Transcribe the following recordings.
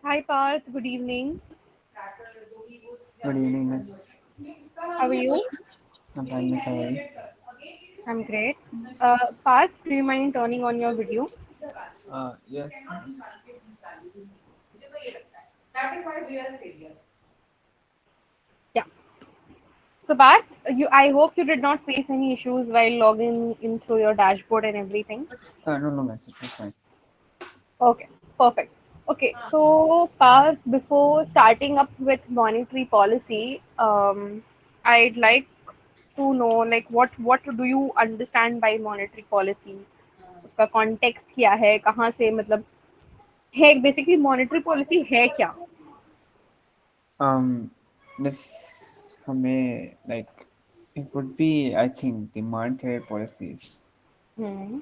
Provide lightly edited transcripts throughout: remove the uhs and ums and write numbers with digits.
Hi Parth, good evening. Good evening, Miss. How are you? I'm fine, Miss. How are you? I'm great. Parth, do you mind turning on your video? Yes, Miss. Yeah. So Parth, I hope you did not face any issues while logging in through your dashboard and everything. No, Miss. It was fine. Okay, perfect. Okay, so Parth, before starting up with monetary policy, I'd like to know like what do you understand by monetary policy? उसका context क्या है? कहाँ से मतलब है basically monetary policy है क्या? Um, Miss, हमें like it would be, I think, demand side policies. Hmm.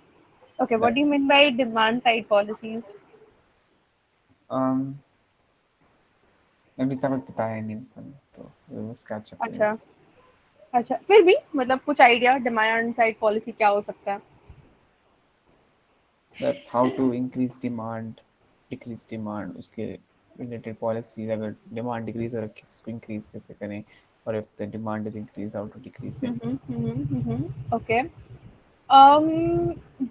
Okay, what Like do you mean by demand side policies? um, अभी तक बताया नहीं मिस तो we must catch up in अच्छा अच्छा फिर भी मतलब कुछ आइडिया डिमांड साइड पॉलिसी क्या हो सकता है? that how to increase demand, decrease demand उसके related policies अगर demand decrease हो रखी है तो उसको increase कैसे करें और if the demand is increased how to decrease it. Okay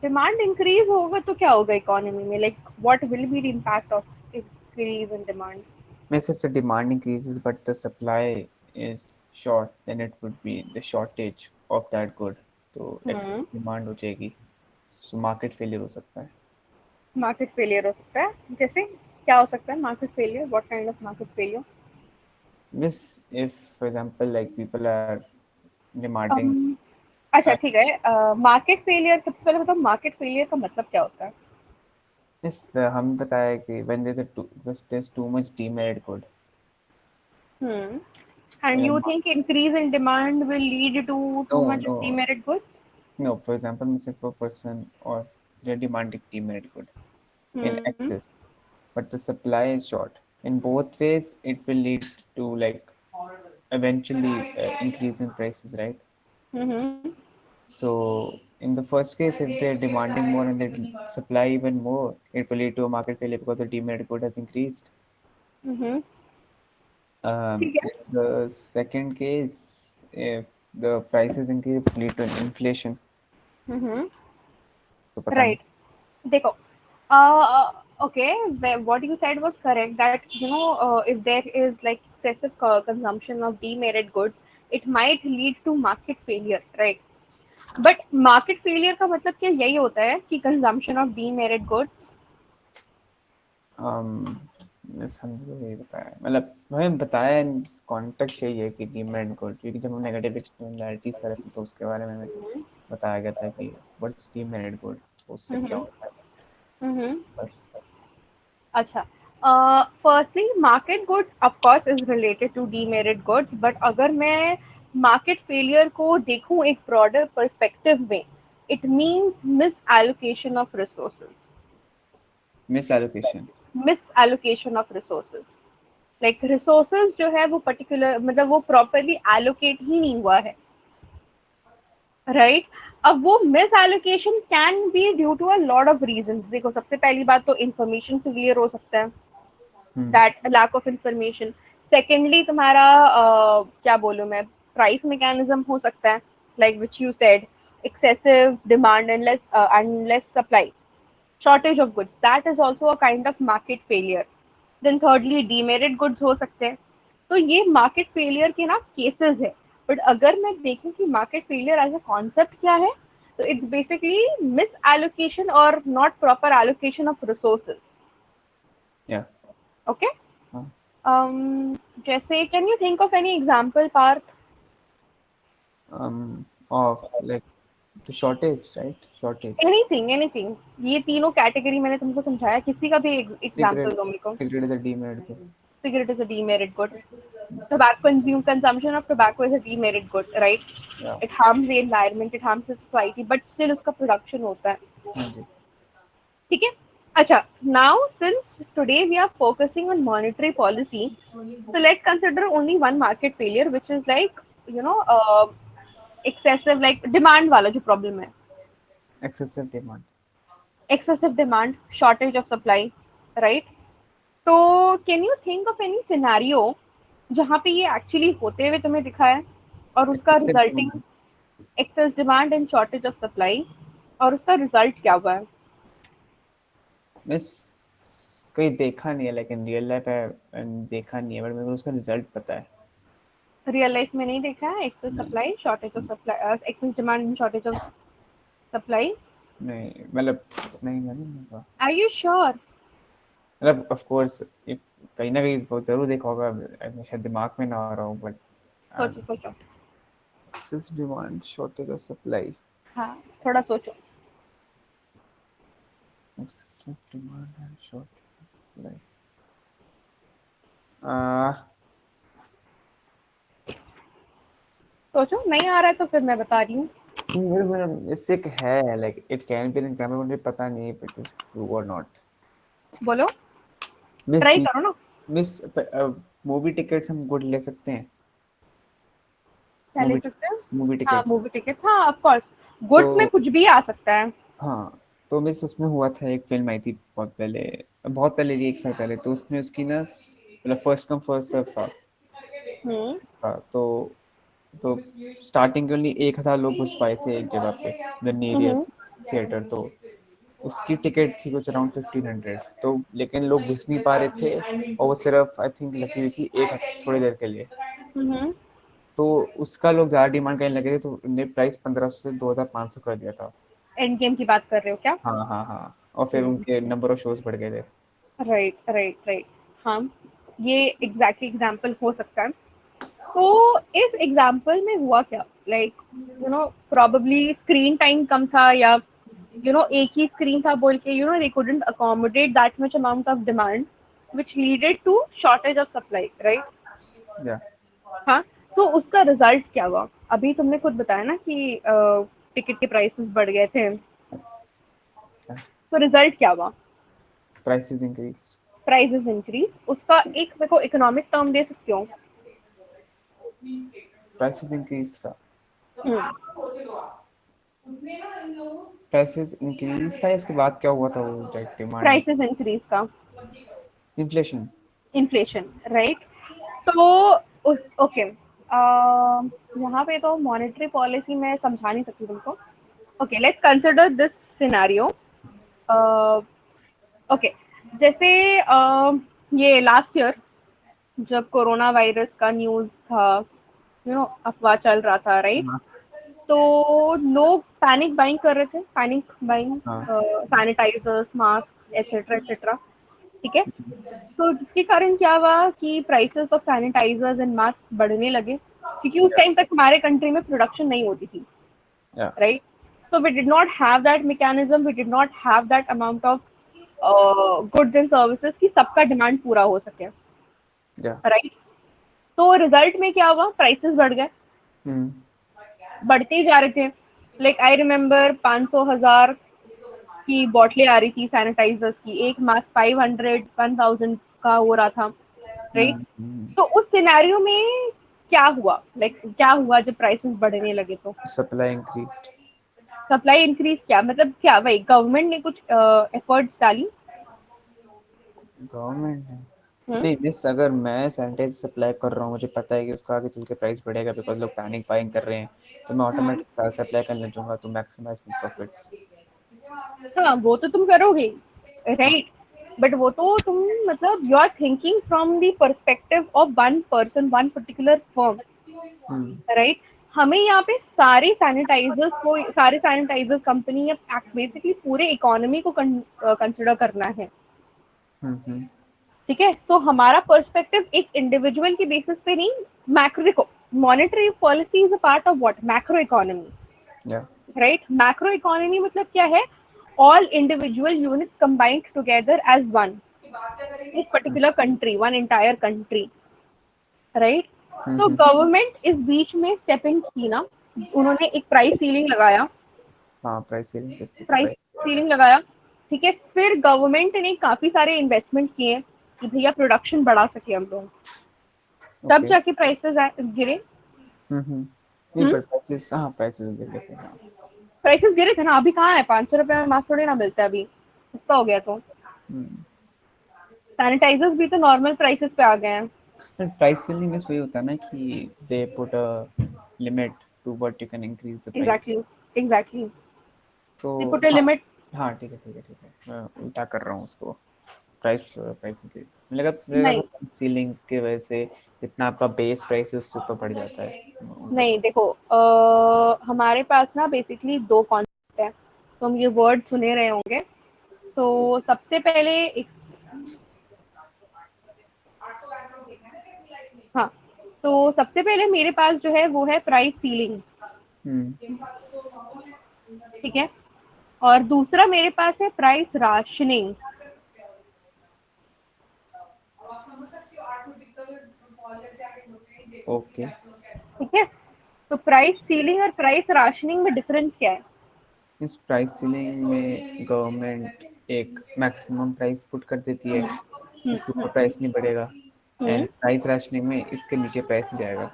demand increase होगा तो क्या होगा इकोनॉमी में like what will be the impact of increase in demand? Means if the demand increases but the supply is short, then it would be the shortage of that good. तो excess हम्म demand हो जाएगी, so market failure हो सकता है. Market failure हो सकता है जैसे क्या हो सकता है market failure what kind of market failure? Miss, if for example like people are demanding, अच्छा uh, ठीक है मार्केट फेलियर सबसे पहले मतलब मार्केट फेलियर का मतलब क्या होता है? miss हम बताया कि when there's too much demerit good. Hmm. And In a you think increase in demand will lead to too no, much of no, demerit goods? no. For example, miss if a person or they're demanding demerit good in Hmm. excess, but the supply is short. In both ways, it will lead to like eventually increase in prices, right? Mm-hmm. So in the first case, if they're demanding more and they supply even more, it will lead to a market failure because the demand good has increased. Mm-hmm. ठीक है. In the second case, if the prices increase, it will lead to an inflation. Mm-hmm. So पता नहीं. Right. देखो. Uh, okay. What you said was correct. That if there is like excessive consumption of demerit goods, it might lead to market failure, right? But market failure का मतलब क्या यही होता है कि consumption of demerit goods? बस हमको यही बताया मतलब हमें बताया कॉन्टेक्स्ट यही है कि डिमांड को क्योंकि जब हम नेगेटिव एक्सटर्नैलिटीज कर रहे थे तो उसके बारे में हमें बताया गया था कि व्हाट्स डिमांड गुड तो उससे क्या Mm-hmm. होता है Mm-hmm. बस. अच्छा. Firstly, market goods of course is related to demerit goods, but अगर मैं market failure को देखूं एक broader perspective में, it means misallocation of resources. Miss allocation. Misallocation of resources. Like resources जो है वो particular मतलब वो properly allocate ही नहीं हुआ है, right? अब वो misallocation can be due to a lot of reasons. देखो सबसे पहली बात तो information failure हो सकता है, that lack of information. Secondly तुम्हारा क्या बोलूँ मैं price mechanism हो सकता है, like which you said, excessive demand and less supply, shortage of goods, that is also a kind of market failure. Then thirdly demerit goods हो सकते हैं. तो ये market failure के ना cases है. But अगर मैं देखूं कि market failure as a concept क्या है, तो it's basically misallocation or not proper allocation of resources. या Okay. जैसे can you think of any example Parth? Of like the shortage right shortage. Anything. ये तीनों कैटेगरी मैंने तुमको समझाया, किसी का भी एग्जांपल सिगरेट दो मेरे को. Cigarette is a demerit good. Cigarette is a demerit good. Consumption of tobacco is a demerit good, right? या It harms the environment, it harms the society, but still उसका production होता है. हाँ जी. ठीक है. अच्छा. Now since today we are focusing on monetary policy, so let's consider only one market failure, which is like you know excessive like demand वाला जो प्रॉब्लम है, excessive demand. excessive demand, shortage of supply, right? तो can you think of any scenario जहाँ पे ये actually होते हुए तुम्हें दिखा है और उसका excessive resulting demand excess demand and shortage of supply, और उसका रिजल्ट क्या हुआ है? मिस कहीं देखा नहीं है, लेकिन रियल लाइफ है देखा नहीं है, बट मेरे को उसका रिजल्ट पता है। रियल लाइफ में नहीं देखा है एक्सेस नहीं supply shortage of supply, excess demand and shortage of supply? नहीं मतलब नहीं मतलब आर यू श्योर? मतलब ऑफ कोर्स कहीं ना कहीं बहुत जरूर देखा होगा, शायद दिमाग में ना आ रहा हूँ, बट सोचो सोचो। Excess demand shortage of supply. हाँ, थोड़ा सोचो। Excess demand and shortage of supply. सोचो, नहीं आ रहा है तो फिर मैं बता रही हूँ। मेरे मेरे इससे एक है, like it can be an example, मुझे पता नहीं इफ इट इज ट्रू और नॉट। बोलो, मिस ट्राई करो ना। मिस मूवी टिकट्स हम गुड ले सकते हैं। क्या ले सकते हैं? मूवी हाँ, टिकट्स। मूवी टिकट, हाँ ऑफ कोर्स। गुड्स में तो कुछ भी आ सकता है। हाँ, तो मिस उसमें हुआ था, एक फिल्म आई थी बहुत पहले भी, 1 साल पहले, तो उसमें उसकी ना मतलब फर्स्ट कम फर्स्ट सर्व था हम्म। उसका। तो स्टार्टिंग के लिए 1,000 लोग घुस पाए थे एक जगह पे, द हम्म। Nearest theatre. तो उसकी टिकट थी कुछ अराउंड 1500, तो लेकिन लोग घुस नहीं पा रहे थे, और वो सिर्फ आई थिंक लगी हुई थी एक थोड़ी देर के लिए। हम्म। तो उसका लोग ज़्यादा डिमांड करने लगे थे, तो उन्होंने प्राइस 1500 से 2500 कर दिया था। एंड गेम की बात कर रहे हो क्या? हाँ हाँ हाँ, और फिर उनके नंबर ऑफ शोज बढ़ गए थे। Right right right. हाँ, ये एग्जैक्टली एग्जाम्पल हो सकता है। तो इस एग्जाम्पल में हुआ क्या, लाइक प्रोबेबली स्क्रीन टाइम कम था, या एक ही स्क्रीन था बोल के they couldn't accommodate that much amount of demand which leaded to shortage of supply, right? या हाँ, तो उसका रिजल्ट क्या हुआ? अभी तुमने खुद बताया ना कि टिकट के प्राइसेस बढ़ गए थे, तो रिजल्ट क्या हुआ? Prices increase. Prices increase. उसका एक मेरे को इकोनॉमिक टर्म दे सकती हो? प्राइसेस इंक्रीज का हम्म। प्राइसेस इंक्रीज का इसके बाद क्या हुआ था, वो डिमांड। प्राइसेस इंक्रीज का इन्फ्लेशन। Inflation, right? तो ओके, यहाँ पे तो मॉनेटरी पॉलिसी में समझा नहीं सकती तुमको। Okay, let's consider this scenario. Okay, जैसे ये लास्ट ईयर जब कोरोना वायरस का न्यूज़ था, अफवाह चल रहा था, राइट? हाँ तो लोग पैनिक बाइंग कर रहे थे, पैनिक बाइंग हाँ। Sanitisers, mask, etcetera etcetera. ठीक है? तो जिसके कारण क्या हुआ कि prices of sanitisers and mask बढ़ने लगे, क्योंकि उस टाइम तक हमारे कंट्री में प्रोडक्शन नहीं होती थी, या right? So we did not have that mechanism, we did not have that amount of goods and services कि सबका डिमांड पूरा हो सके, या राइट? तो रिजल्ट में क्या हुआ? प्राइसेस बढ़ गए, बढ़ते ही जा रहे थे। लाइक आई रिमेम्बर 500,000 की बॉटलें आ रही थी सैनिटाइजर्स की, एक मास्क 500 1000 का हो रहा था, राइट? तो उस सिनेरियो में क्या हुआ, लाइक क्या हुआ जब प्राइसेस बढ़ने लगे? तो सप्लाई इंक्रीज। सप्लाई इंक्रीज, क्या मतलब? क्या भाई गवर्नमेंट ने कुछ एफर्ट्स डाली? गवर्नमेंट ने हम्म। नहीं, मिस अगर मैं सैनिटाइजर सप्लाई कर रहा हूँ, मुझे पता है कि उसका आगे चल के प्राइस बढ़ेगा बिकॉज लोग पैनिक बाइंग कर रहे हैं, तो मैं ऑटोमेटिक सप्लाई करने लगूंगा टू मैक्सिमाइज माय प्रॉफिट्स। हाँ, वो तो तुम करोगे, राइट? बट वो तो तुम मतलब you are thinking from the perspective of one person, one particular firm, right? हमें यहाँ पे सारे सैनिटाइजर्स कंपनी या बेसिकली पूरे इकोनॉमी को कंसिडर करना है, ठीक है? तो हमारा पर्सपेक्टिव एक इंडिविजुअल की बेसिस पे नहीं, मैक्रो। देखो, monetary policy is a part of what? Macro economy, या राइट? मैक्रो इकोनॉमी मतलब क्या है? All individual units combined together as one, एक particular country, one entire country, right? तो गवर्नमेंट इस बीच में स्टेपिंग की ना, उन्होंने एक हाँ प्राइस सेलिंग। प्राइस सीलिंग लगाया, ठीक है? फिर गवर्नमेंट ने काफी सारे इन्वेस्टमेंट किए कि भैया प्रोडक्शन बढ़ा सके हम लोग, तब ओके। जाके प्राइसेस गिरे, नहीं हम्म। बट प्राइसेस, हाँ प्राइसेस गिर गए थे हाँ। प्राइसेस गिरे थे ना, अभी कहाँ है, 500 रुपए में मास्क थोड़ी ना मिलता है अभी, सस्ता हो गया। तो सैनिटाइजर्स भी तो नॉर्मल प्राइसेस पे आ गए हैं। प्राइस सीलिंग इस वही होता है ना कि they put a limit to what you can increase the price. Exactly, exactly, तो दे पुट अ हाँ, लिमिट। हाँ ठीक है ठीक है ठीक है, मैं उल्टा कर रहा हूँ उसको। प्राइस प्राइस इंक्रीज, मुझे लगा नहीं, था सीलिंग की वजह से जितना आपका बेस प्राइस है उससे ऊपर बढ़ जाता है, उल्टा नहीं था। देखो, हमारे पास ना बेसिकली दो कॉन्सेप्ट है, तो हम ये वर्ड सुने रहे होंगे। तो सबसे पहले एक, हाँ, तो सबसे पहले मेरे पास जो है वो है प्राइस सीलिंग। हम्म। ठीक है, और दूसरा मेरे पास है प्राइस राशनिंग। ओके। ठीक है, तो प्राइस सीलिंग और प्राइस राशनिंग में डिफरेंस क्या है? इस प्राइस सीलिंग में गवर्नमेंट एक मैक्सिमम प्राइस पुट कर देती है, इसके ऊपर प्राइस नहीं बढ़ेगा। हम्म। एंड प्राइस राशनिंग में इसके नीचे प्राइस नहीं जाएगा।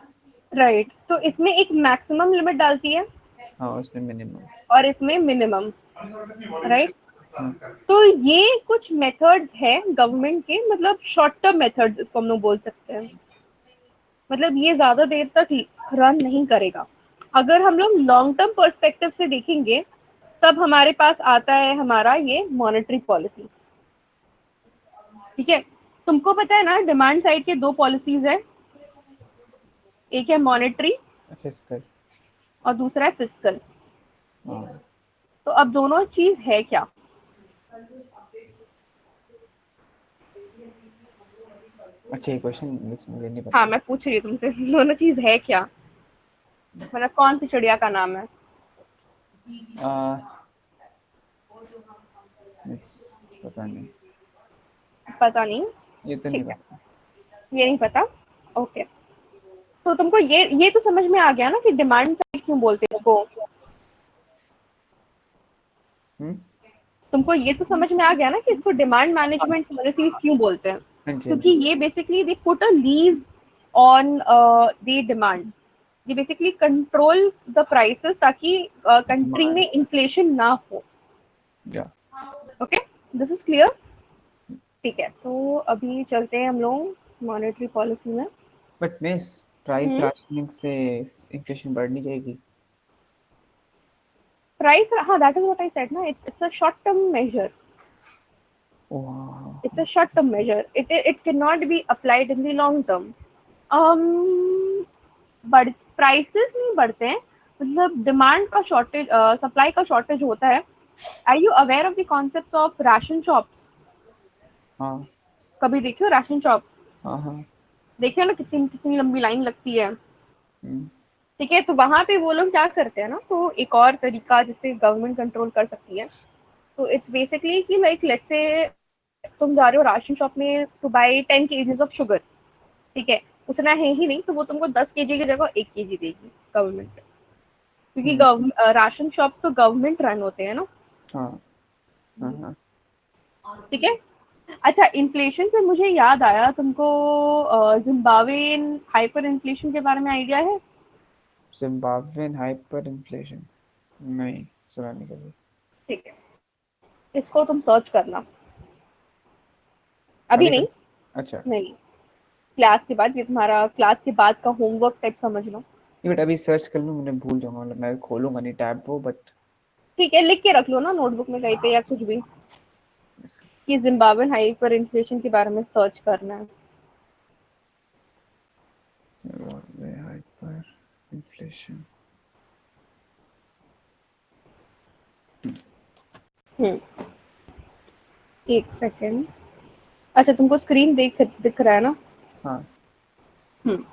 राइट, तो इसमें एक मैक्सिमम लिमिट डालती है हाँ उसमें मिनिमम। और इसमें मिनिमम। राइट, हाँ। तो ये कुछ मेथड्स है गवर्नमेंट के, मतलब शॉर्ट टर्म मेथड्स इसको हम लोग बोल सकते हैं। मतलब ये ज्यादा देर तक रन नहीं करेगा। अगर हम लोग लॉन्ग टर्म पर्सपेक्टिव से देखेंगे, तब हमारे पास आता है हमारा ये मॉनेटरी पॉलिसी। ठीक है, तुमको पता है ना डिमांड साइड के दो पॉलिसीज है, एक है मॉनेटरी फिस्कल। और दूसरा है फिस्कल। हाँ। तो अब दोनों चीज है क्या? अच्छा ये क्वेश्चन मिस मुझे नहीं हाँ, पता। मैं पूछ रही हूँ तुमसे, दोनों चीज है क्या, मतलब कौन सी चिड़िया का नाम है? आ, मिस पता नहीं, पता नहीं। ये तो नहीं ठीक है, पता। ये नहीं पता। ओके, तो तुमको ये तो समझ में आ गया ना कि डिमांड साइड क्यों बोलते हैं इसको? हम्म। तुमको ये तो समझ में आ गया ना कि इसको डिमांड मैनेजमेंट पॉलिसीज क्यों बोलते हैं? हाँ जी हाँ क्योंकि जी। ये basically they put a lease on the demand. ये बेसिकली कंट्रोल द प्राइसेस ताकि कंट्री डिमांड। में इन्फ्लेशन ना हो। या ओके, दिस इज क्लियर। ठीक है, तो अभी चलते हैं हम लोग मॉनेटरी पॉलिसी में। But miss price hmm. Rationing से इन्फ्लेशन बढ़ नहीं जाएगी? प्राइस, हाँ, that is what I said ना, it's a short term measure. It's a वाह। short term measure. It cannot be applied in the long term. um बढ़ prices नहीं बढ़ते हैं, मतलब डिमांड का शॉर्टेज, सप्लाई का शॉर्टेज होता है। Are you aware of the concept of ration shops? हाँ कभी देखियो राशन शॉप? हाँ हाँ। देखियो ना कितनी कितनी लंबी लाइन लगती है। हम्म। ठीक है, तो वहां पे वो लोग क्या करते हैं ना, तो एक और तरीका जिससे गवर्नमेंट कंट्रोल कर सकती है, तो इट्स बेसिकली कि लाइक लेट्स से तुम जा रहे हो राशन शॉप में two by 10 kgs of sugar. ठीक है, उतना है ही नहीं, तो वो तुमको 10 kg की जगह 1 kg देगी गवर्नमेंट, क्योंकि हम्म। राशन शॉप तो गवर्नमेंट रन होते हैं ना। हाँ हाँ हाँ। ठीक है, अच्छा, इन्फ्लेशन से मुझे याद आया, तुमको जिम्बाब्वेन हाइपर इन्फ्लेशन के बारे में आइडिया है? जिम्बाब्वेन हाइपर इन्फ्लेशन, नहीं सुना नहीं कभी। ठीक है, इसको तुम सर्च करना, अभी अभी नहीं, कर। अच्छा। नहीं, क्लास के बाद, ये तुम्हारा क्लास के बाद का होमवर्क टाइप समझ लो। नहीं बट अभी सर्च कर लूँ, मैं भूल जाऊंगा, मतलब मैं खोलूंगा नहीं टैब वो बट। ठीक है, लिख के रख लो ना नोटबुक में कहीं पे या कुछ भी, कि जिम्बाब्वेन हाइपर इन्फ्लेशन के बारे में सर्च करना है। Hyper inflation. हम्म, एक सेकेंड। अच्छा, तुमको स्क्रीन दिख रहा है ना? हाँ। हम्म,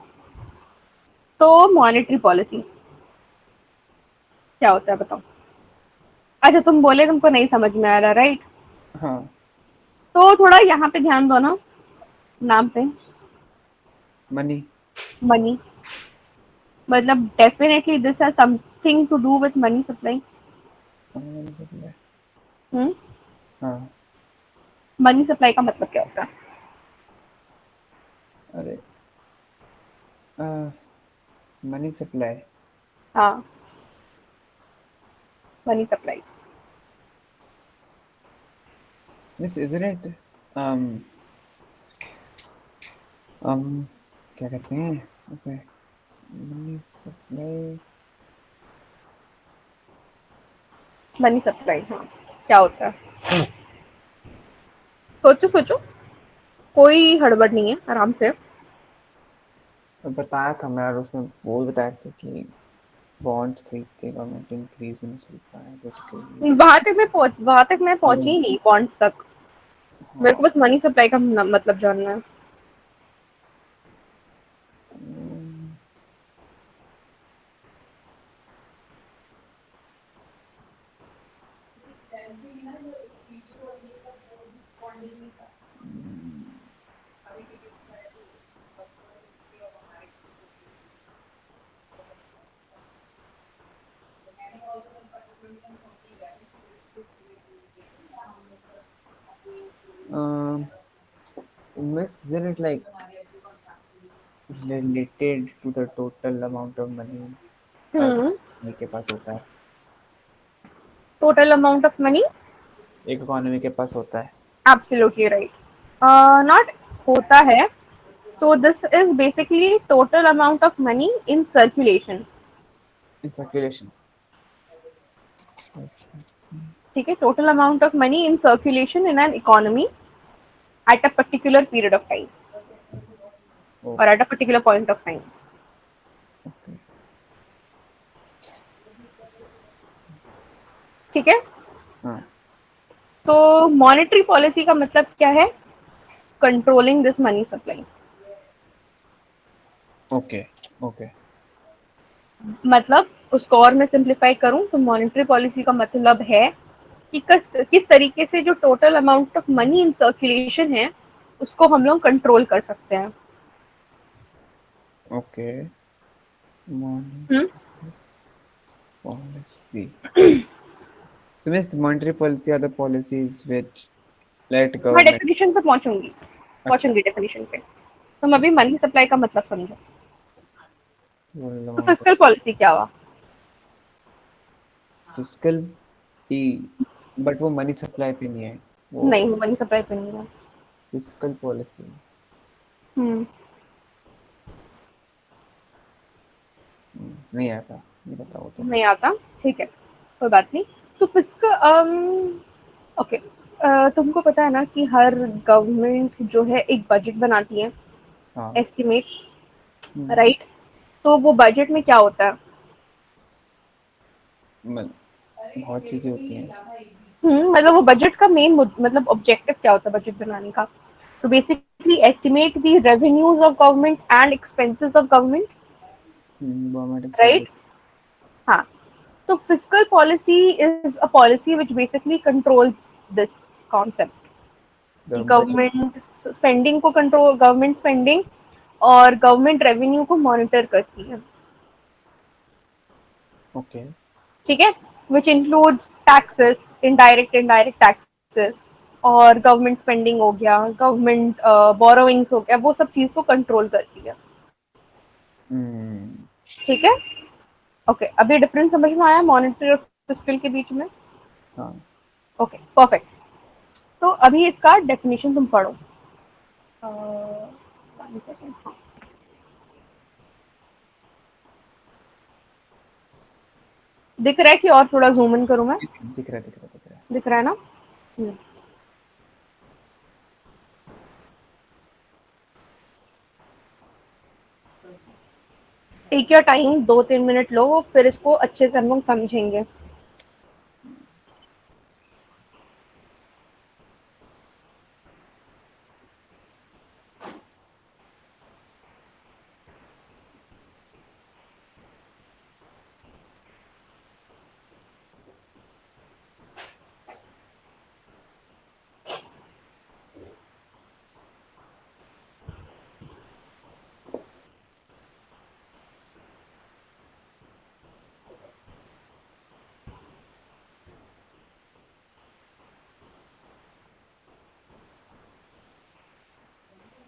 तो मॉनेटरी पॉलिसी क्या होता है बताओ? अच्छा, तुम बोले तुमको नहीं समझ में आ रहा, राइट? हाँ। तो थोड़ा यहाँ पे ध्यान दो ना, नाम पे, मनी। मनी। मतलब definitely this has something to do with money supply. Money supply. Hmm, हाँ। मनी सप्लाई का मतलब क्या होता है? अरे मनी सप्लाई। हाँ, money supply. Miss isn't it um um क्या कहते हैं उसे, मनी सप्लाई। मनी सप्लाई, हाँ, क्या होता है? सोचो सोचो, कोई हड़बड़ नहीं है, आराम से। बताया था मैं, और उसमें वो भी बताया था कि बॉन्ड्स खरीदते government, increase money supply, decrease. वहां तक मैं पहुंची ही नहीं, बॉन्ड्स तक। मेरे को हाँ। बस मनी सप्लाई का मतलब जानना है। हम्म, miss isn't it like related to the total amount of money hmm. Economy के पास होता है, टोटल अमाउंट ऑफ मनी। एक इकोनॉमी के पास होता है। Absolutely right. नॉट होता है। So this is basically total amount of money in circulation. In circulation. ठीक है, total amount of money in circulation in an economy at a particular period of time or at a particular point of time. Okay. ठीक है। हाँ। तो monetary policy का मतलब क्या है? Controlling this money supply. Okay. Okay. मतलब उसको और मैं सिंप्लीफाई करूं तो मॉनेटरी पॉलिसी का मतलब है कि किस तरीके से जो total amount of money in circulation है उसको हम लोग कंट्रोल कर सकते हैं। Okay. Hmm. policy. So means monetary policy are the policies which let मैं government. डेफिनेशन पे पहुंचूंगी, अच्छा। डेफिनेशन पे। तुम अभी मनी सप्लाई का मतलब समझो। Total तो amount of फिस्कल पॉलिसी क्या हुआ? fiscal ही, बट वो मनी सप्लाई पे नहीं है वो। नहीं, वो मनी सप्लाई पे नहीं है। फिस्कल पॉलिसी हम्म। नहीं आता, नहीं पता वो तो। नहीं आता। ठीक है, कोई बात नहीं। तो फिस्कल, ओके, तुमको पता है ना कि हर गवर्नमेंट जो है एक बजट बनाती है, हाँ। एस्टिमेट, हम्म, राइट? तो वो बजट में क्या होता है? मतलब बहुत चीजें होती हैं। मतलब वो बजट का मेन मतलब ऑब्जेक्टिव क्या होता है बजट बनाने का? तो basically estimate the revenues of government and expenses of government, government right? Expenditure. हाँ। तो fiscal policy is a policy which basically controls this concept the कि बजट। गवर्नमेंट स्पेंडिंग और गवर्नमेंट रेवेन्यू को मॉनिटर करती है। ओके। ठीक है, which includes taxes, indirect taxes, और गवर्नमेंट स्पेंडिंग हो गया, गवर्नमेंट बोरोइंग्स हो गया, वो सब चीज को कंट्रोल करती है। हम्म। ठीक है। ओके, अभी डिफरेंस समझ में आया मॉनेटरी और फिस्कल के बीच में? हाँ। Okay, perfect. तो अभी इसका डेफिनेशन तुम पढ़ो। one second, हाँ। दिख रहा है कि और थोड़ा जूम इन करूं मैं? दिख रहा है, दिख रहा है, दिख रहा है। दिख रहा है ना? हम्म। टेक योर टाइम, 2-3 मिनट लो, फिर इसको अच्छे से हम लोग समझेंगे।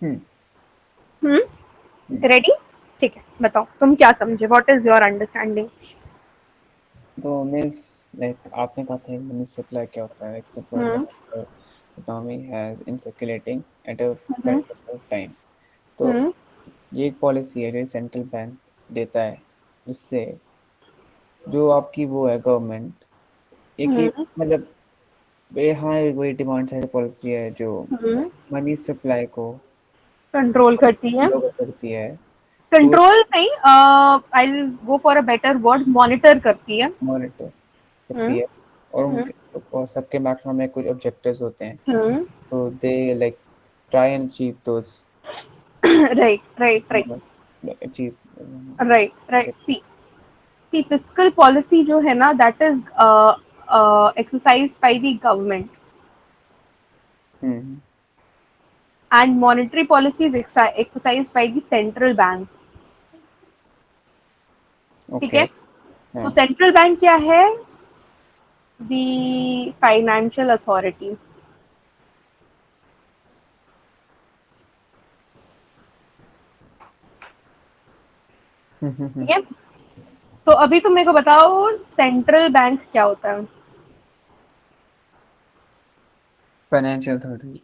हम्म। हम्म। हम्म। रेडी? ठीक है, बताओ तुम क्या समझे, व्हाट इज योर अंडरस्टैंडिंग? तो मीन्स लाइक आपने कहा था मनी सप्लाई क्या होता है, एक hmm economy has in circulating at a hmm correct of time. तो हम्म ये एक पॉलिसी है जो सेंट्रल बैंक देता है, जिससे जो आपकी वो है गवर्नमेंट एक हम्म मतलब हाँ वही डिमांड साइड पॉलिसी है जो हम्म मनी सप्लाई को कंट्रोल करती है। लो कर सकती है। तो कंट्रोल नहीं, I will go for a better word, monitor करती है। मॉनिटर करती हम्म है, और हम्म उनके और सबके मैक्सिमम में कुछ ऑब्जेक्टिव्स होते हैं, हम्म तो they like try and achieve those right right right achieve right right. See fiscal policy जो है ना, that is exercise by the government, hmm and monetary policy is exercise by the central bank. ठीक okay है, तो हाँ central bank क्या है? The financial authority. ठीक है, तो अभी तुम मेरे को बताओ सेंट्रल बैंक क्या होता है? Financial authority.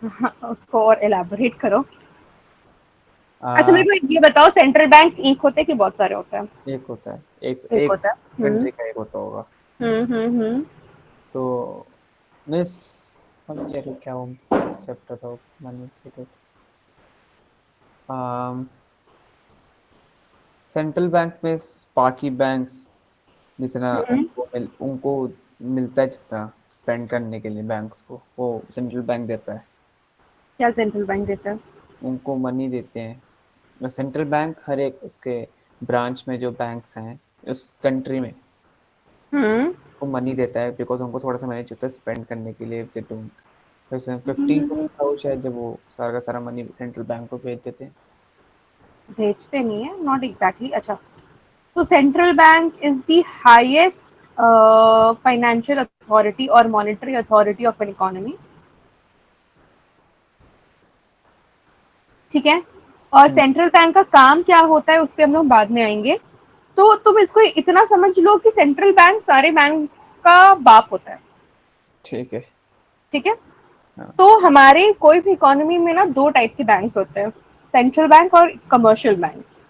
हाँ, उसको और एलाबोरेट करो। अच्छा मेरे को ये बताओ, सेंट्रल बैंक एक होते हैं कि बहुत सारे होते हैं? एक होता है, एक एक एक होता है। कंट्री का एक होता होगा। हम्म। तो मिस हम ये क्या वो कंसेप्ट था मनी क्रेडिट, सेंट्रल बैंक में बाकी बैंक्स जितना हम्म, उनको मिलता है, जितना स्पेंड करने के लिए बैंक्स को वो सेंट्रल बैंक देता है, क्या सेंट्रल बैंक देता है? उनको मनी देते हैं। सेंट्रल बैंक हर एक उसके ब्रांच में जो बैंक्स हैं उस कंट्री में हम्म वो मनी देता है, बिकॉज उनको थोड़ा सा मनी चाहिए होता है स्पेंड करने के लिए। दे डोंट, वैसे 15 था वो शायद, जब वो सारा का सारा मनी सेंट्रल बैंक को भेज देते हैं। भेजते नहीं है, नॉट एग्जैक्टली। अच्छा, तो central bank is the highest financial authority और monetary authority of an economy. ठीक है, और हम्म, सेंट्रल बैंक का काम क्या होता है उस पर हम लोग बाद में आएंगे। तो तुम इसको इतना समझ लो कि सेंट्रल बैंक सारे बैंक का बाप होता है। ठीक है ठीक है, हाँ। तो हमारे कोई भी इकोनॉमी में ना दो टाइप के बैंक्स होते हैं, सेंट्रल बैंक और commercial banks,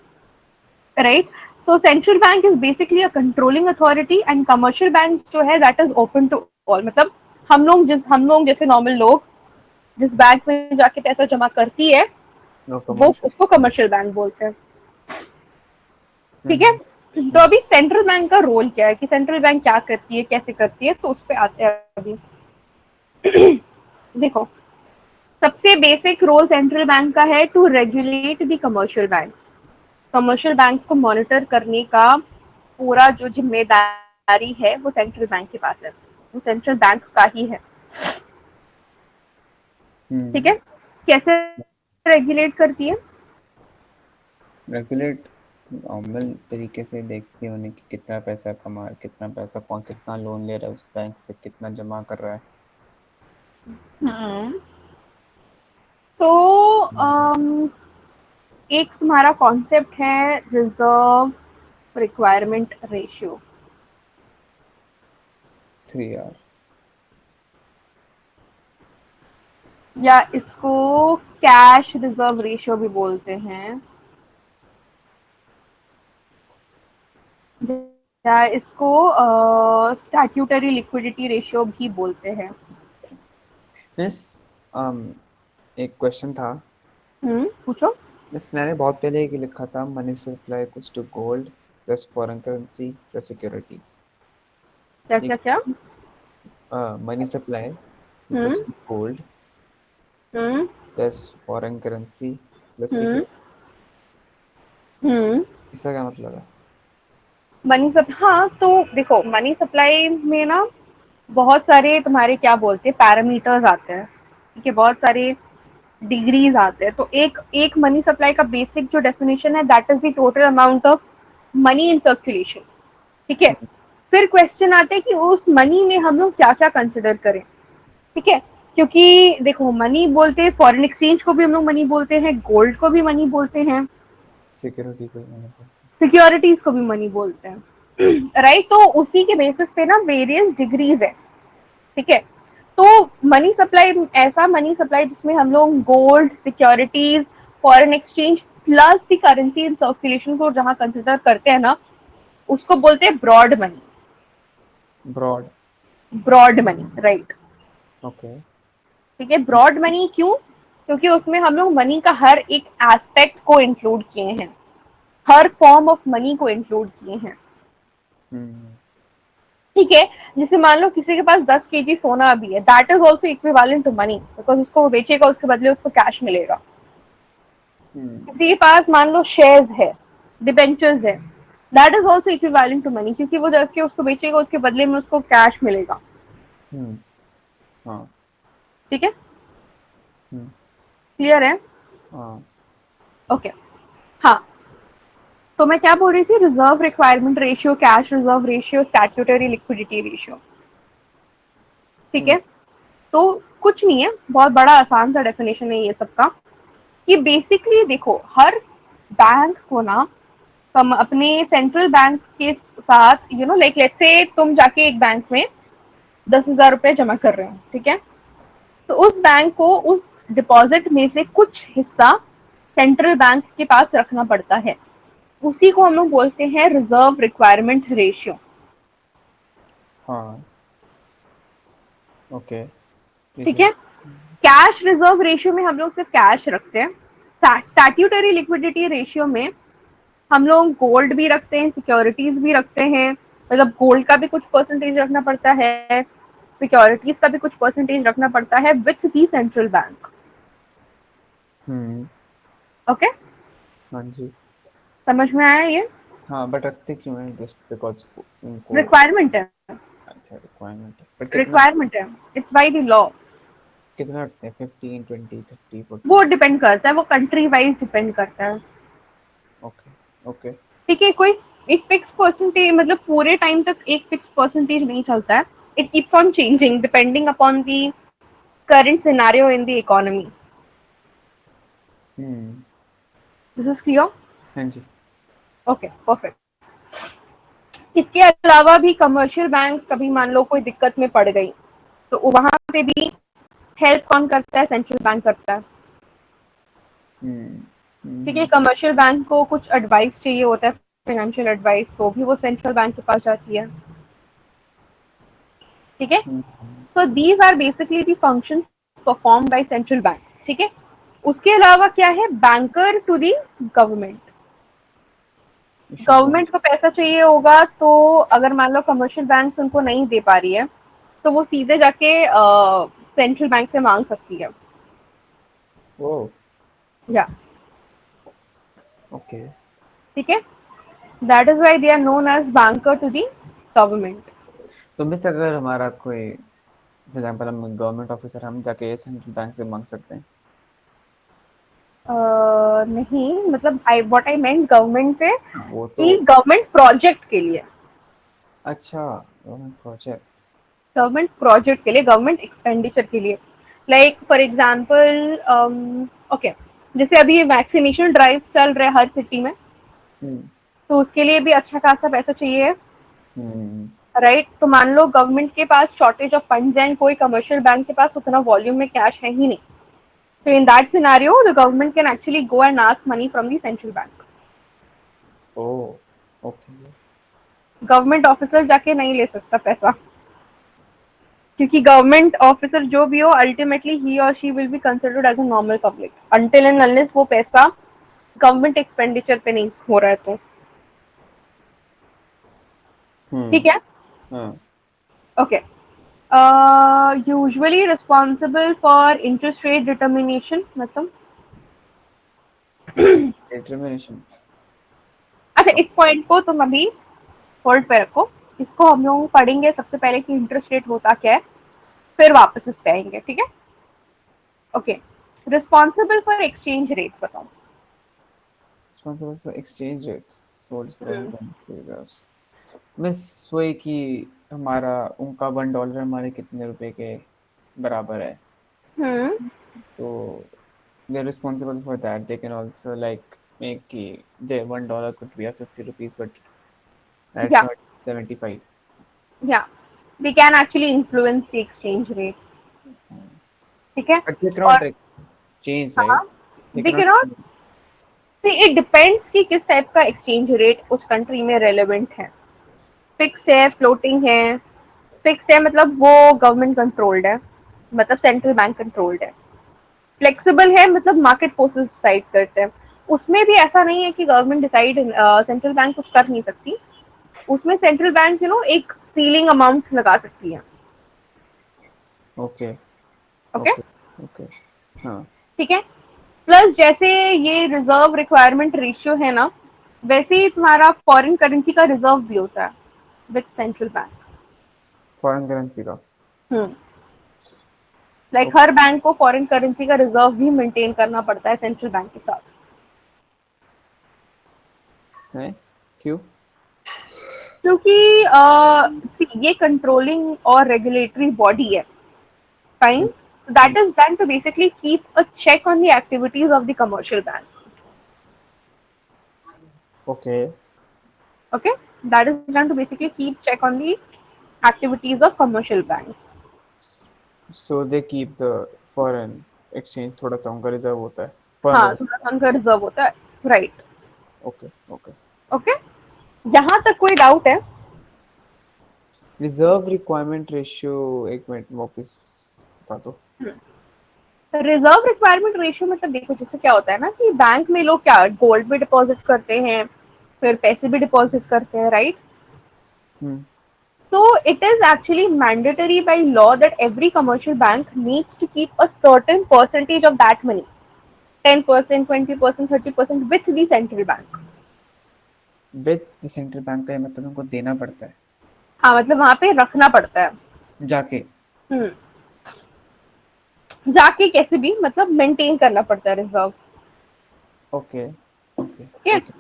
right? So central bank is basically a controlling authority and commercial banks जो है that is open to all। मतलब हम लोग जैसे नॉर्मल लोग जिस बैंक में जाके पैसा जमा करती है, नो वो कमर्शियल। उसको कमर्शियल बैंक बोलते हैं। ठीक है, हम्म तो अभी सेंट्रल बैंक का रोल क्या है, कि सेंट्रल बैंक क्या करती है, कैसे करती है, तो उस पर आते हैं अभी। देखो, सबसे बेसिक रोल सेंट्रल बैंक का है to regulate the commercial banks. Commercial banks को मॉनिटर करने का पूरा जो जिम्मेदारी है वो सेंट्रल बैंक के पास है, वो सेंट्रल बैंक का ही है। ठीक है, कैसे रेगुलेट करती है? रेगुलेट नॉर्मल तरीके से देखती है उन्हें कि कितना पैसा कमा, कितना पैसा कौन कितना लोन ले रहा है उस बैंक से, कितना जमा कर रहा है। हम्म, तो एक तुम्हारा कॉन्सेप्ट है रिजर्व रिक्वायरमेंट रेशियो, 3R। या इसको कैश रिजर्व रेशियो भी बोलते हैं, या इसको स्टैट्यूटरी लिक्विडिटी रेशियो भी बोलते हैं। मिस एक क्वेश्चन था। पूछो। मिस मैंने बहुत पहले एक लिखा था, money supply equals to gold plus foreign currency plus securities. क्या क्या क्या? Money supply equals hmm to gold hmm plus foreign currency plus hmm securities, hmm इसका क्या मतलब है? मनी सप हाँ, तो देखो मनी सप्लाई में ना बहुत सारे तुम्हारे क्या बोलते हैं पैरामीटर्स आते हैं। ठीक है, बहुत सारे डिग्रीज आते हैं। तो एक एक मनी सप्लाई का बेसिक जो डेफिनेशन है, that is the total amount of money in circulation. ठीक है, फिर क्वेश्चन आते हैं कि उस मनी में हम लोग क्या क्या कंसिडर करें। ठीक है, क्योंकि देखो मनी बोलते हैं, फॉरेन एक्सचेंज को भी हम लोग मनी बोलते हैं, गोल्ड को भी मनी बोलते हैं। सिक्योरिटीज को मैंने बोलते सिक्योरिटीज को भी मनी बोलते हैं। राइट, तो उसी के बेसिस पे ना वेरियस डिग्रीज है, ठीक है। तो मनी सप्लाई, ऐसा मनी सप्लाई जिसमें हम लोग gold, securities, foreign exchange plus the currency in circulation को जहां कंसिडर करते हैं ना, उसको बोलते हैं ब्रॉड मनी। हैं। Broad. Broad money, right. Okay. ठीक है, ब्रॉड मनी क्यों? क्योंकि उसमें हम लोग मनी का हर एक एस्पेक्ट को इंक्लूड किए हैं, हर फॉर्म ऑफ मनी को इंक्लूड किए हैं। हम्म। ठीक है, जैसे मान लो किसी के पास 10 kg सोना अभी है, that is also equivalent to money, because उसको वो बेचेगा, उसके बदले उसको कैश मिलेगा। हम्म। किसी के पास मान लो शेयर्स है, डिबेंचर्स है, that is also equivalent to money, क्योंकि वो जाके उसको बेचेगा, उसके बदले में उसको कैश मिलेगा। हम्म। हाँ। ठीक है, हम्म। क्लियर है? हाँ। ओके, हाँ। तो मैं क्या बोल रही थी, reserve requirement ratio, cash reserve ratio, statutory liquidity ratio. ठीक हम्म। है, तो कुछ नहीं है, बहुत बड़ा आसान सा डेफिनेशन है ये सबका, कि बेसिकली देखो, हर बैंक को ना हम अपने सेंट्रल बैंक के साथ, you know, like let's say तुम जाके एक बैंक में 10,000 रुपए जमा कर रहे हो, ठीक है। तो उस बैंक को उस डिपॉजिट में से कुछ हिस्सा सेंट्रल बैंक के पास रखना पड़ता है, उसी को हम लोग बोलते हैं रिजर्व रिक्वायरमेंट रेशियो। हाँ। ओके। ठीक पीछे। है, कैश रिजर्व रेशियो में हम लोग सिर्फ कैश रखते हैं। स्टैट्यूटरी लिक्विडिटी रेशियो में हम लोग गोल्ड भी रखते हैं, सिक्योरिटीज भी रखते हैं, मतलब गोल्ड का भी कुछ परसेंटेज रखना पड़ता है, सिक्योरिटीज का भी कुछ परसेंटेज रखना पड़ता है with the central bank. Hmm. Okay, हाँ जी। समझ में आया ये? हाँ, बट रखते क्यों है? जस्ट बिकॉज उनको। रिक्वायरमेंट है, अच्छा, रिक्वायरमेंट है, बट कितना? रिक्वायरमेंट है, इट्स बाय द लॉ। कितना रखते हैं? 15, 20, 30, 40? वो डिपेंड करता है, वो कंट्री वाइज डिपेंड करता है। ओके। ओके। ठीक है, कोई एक फिक्स परसेंटेज, मतलब पूरे टाइम तक एक फिक्स परसेंटेज नहीं चलता है, it keeps on changing depending upon the current scenario in the economy. Hmm. This is clear? हाँ जी। Okay, perfect. इसके अलावा भी कमर्शियल बैंक्स, कभी मान लो कोई दिक्कत में पड़ गई, तो वहां पे भी हेल्प कौन करता है? सेंट्रल बैंक करता है। हम्म। ठीक है, हम्म। कमर्शियल बैंक को कुछ एडवाइस चाहिए होता है, फाइनेंशियल एडवाइस, तो भी वो सेंट्रल बैंक के पास जाती है। ठीक है, हम्म। so these are basically the functions performed by central bank। ठीक है, उसके अलावा क्या है? Banker to the government. Sugar. Government को पैसा चाहिए होगा, तो अगर मान लो कमर्शियल बैंक उनको नहीं दे पा रही है, तो वो सीधे जाके सेंट्रल बैंक से मांग सकती है। ओ। या, ओके। ठीक है, that is why they are known as banker to the government. तो मिस, अगर हमारा कोई, फॉर एग्जाम्पल हम गवर्नमेंट ऑफिसर, हम जाके सेंट्रल बैंक से मांग सकते हैं? नहीं, मतलब I what I meant government से, वो तो। कि गवर्नमेंट प्रोजेक्ट के लिए, अच्छा, गवर्नमेंट प्रोजेक्ट। गवर्नमेंट प्रोजेक्ट के लिए, गवर्नमेंट एक्सपेंडिचर के लिए, लाइक फॉर एग्जाम्पल, ओके, जैसे अभी वैक्सीनेशन ड्राइव चल रहे हर सिटी में, हम्म। तो उसके लिए भी अच्छा खासा पैसा चाहिए, हम्म। राइट। तो मान लो गवर्नमेंट के पास शॉर्टेज ऑफ फंड्स हैं, कोई कमर्शियल बैंक के पास उतना वॉल्यूम में कैश है ही नहीं, तो in that scenario the government can actually go and ask money from the central bank. Oh. Okay. Government officer जाके नहीं ले सकता पैसा, क्योंकि गवर्नमेंट ऑफिसर जो भी हो, अल्टीमेटली ही और she will be considered as a normal public until and unless वो पैसा गवर्नमेंट एक्सपेंडिचर पे नहीं हो रहा है, तो हम्म। ठीक है। हाँ। Okay, usually responsible for interest rate determination, मतलब डिटर्मिनेशन। अच्छा, इस पॉइंट को तुम अभी होल्ड पे रखो, इसको हम लोग पढ़ेंगे सबसे पहले कि इंटरेस्ट रेट होता क्या है, फिर वापस इस पे आएंगे, ठीक है। Okay, responsible for exchange rates बताओ। Responsible for exchange rates, sold foreign currency reserves. Miss, वही कि हमारा उनका $1 हमारे कितने रुपए के बराबर है, हम्म, तो they're responsible for that. They can also like make the $1 could be a 50 rupees, but right या now it's 75. या they can actually influence the exchange rates, ठीक है। But they और cannot like change, right? हाँ, They they cannot can change. See, it depends कि किस type का exchange rate उस कंट्री में रेलेवेंट है। फिक्स्ड है, फ्लोटिंग है। फिक्स्ड है मतलब वो गवर्नमेंट कंट्रोल्ड है, मतलब सेंट्रल बैंक कंट्रोल्ड है। फ्लेक्सिबल है मतलब मार्केट फोर्सेस डिसाइड करते हैं। उसमें भी ऐसा नहीं है कि गवर्नमेंट डिसाइड, सेंट्रल बैंक कुछ कर नहीं सकती। उसमें सेंट्रल बैंक एक सीलिंग अमाउंट लगा सकती है। Okay, okay, okay, okay. हाँ, ठीक है। प्लस जैसे ये रिजर्व रिक्वायरमेंट रेशियो है ना, वैसे ही तुम्हारा फॉरेन करेंसी का रिजर्व भी होता है with central bank. foreign currency का. हम्म, लाइक Okay. हर बैंक को फॉरेन करेंसी का रिजर्व भी मेंटेन करना पड़ता है सेंट्रल बैंक के साथ। है? क्यों? क्योंकि ये कंट्रोलिंग और रेगुलेटरी बॉडी है, fine. So that is done to basically keep a check on the activities of the commercial bank. Okay. Okay, that is done to basically keep check on the activities of commercial banks. So they keep the foreign exchange थोड़ा सा उनका reserve होता है foreign हाँ, currency थोड़ा का. सा उनका रिजर्व होता है, राइट। Okay, okay. ओके, यहाँ तक कोई डाउट है? रिजर्व रिक्वायरमेंट रेशियो एक मिनट वापस बता दो. रिजर्व रिक्वायरमेंट रेशियो मतलब देखो, जैसे क्या होता है ना कि बैंक में लोग क्या गोल्ड भी डिपॉजिट करते हैं, फिर पैसे भी डिपॉजिट करते हैं, right. Hmm. So it is actually mandatory by law that every commercial bank needs to keep a certain percentage of that money, 10%, 20%, 30% with the central bank. With the central bank का ये मतलब उनको देना पड़ता है हाँ, मतलब वहां पे रखना पड़ता है। जाके. हम्म, जाके कैसे भी मतलब मेंटेन करना पड़ता है रिजर्व। ओके, ओके, ठीक है, ओके.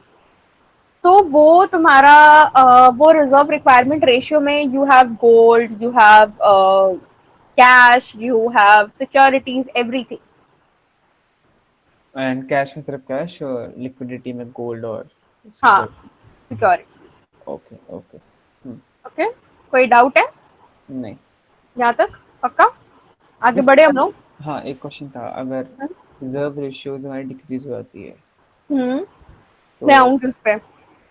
तो वो तुम्हारा वो रिजर्व रिक्वायरमेंट रेशियो में you have gold, you have cash, you have securities, everything. And cash में सिर्फ कैश और लिक्विडिटी में गोल्ड और हाँ, securities. Securities. Okay, okay. Okay, कोई डाउट है नहीं. यहाँ तक? पक्का? आगे बस बढ़े हम लोग। हाँ, एक क्वेश्चन था. अगर रिजर्व रेशियोज हमारी डिक्रीज हो जाती है हम्म, तो मैं आऊंगी उस पे,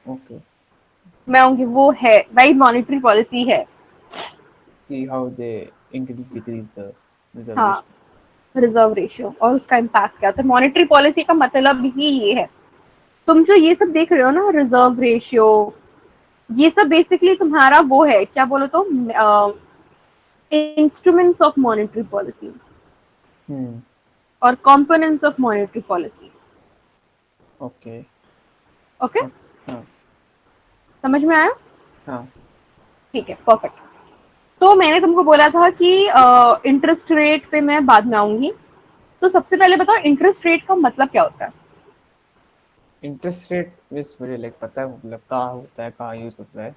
ओके मैं आऊंगी। वो है राइट, मॉनेटरी पॉलिसी है। कि how they increase decrease the reserve हाँ, रेशियोज. रिजर्व रेशियो और उसका इम्पैक्ट क्या होता है। मॉनेटरी पॉलिसी का मतलब ही ये है। तुम जो ये सब देख रहे हो ना, रिजर्व रेशियो, ये सब बेसिकली तुम्हारा वो है, क्या बोलो तो, इंस्ट्रूमेंट्स ऑफ मॉनेटरी पॉलिसी हम्म. और components of monetary policy. Okay. Okay, हाँ, समझ में आया? हाँ. ठीक है, परफेक्ट। तो मैंने तुमको बोला था कि इंटरेस्ट रेट पे मैं बाद में आऊंगी। तो सबसे पहले बताओ, इंटरेस्ट रेट का मतलब क्या होता है? इंटरेस्ट रेट इस मुझे लाइक पता है, मतलब कहाँ होता है, कहाँ यूज होता है.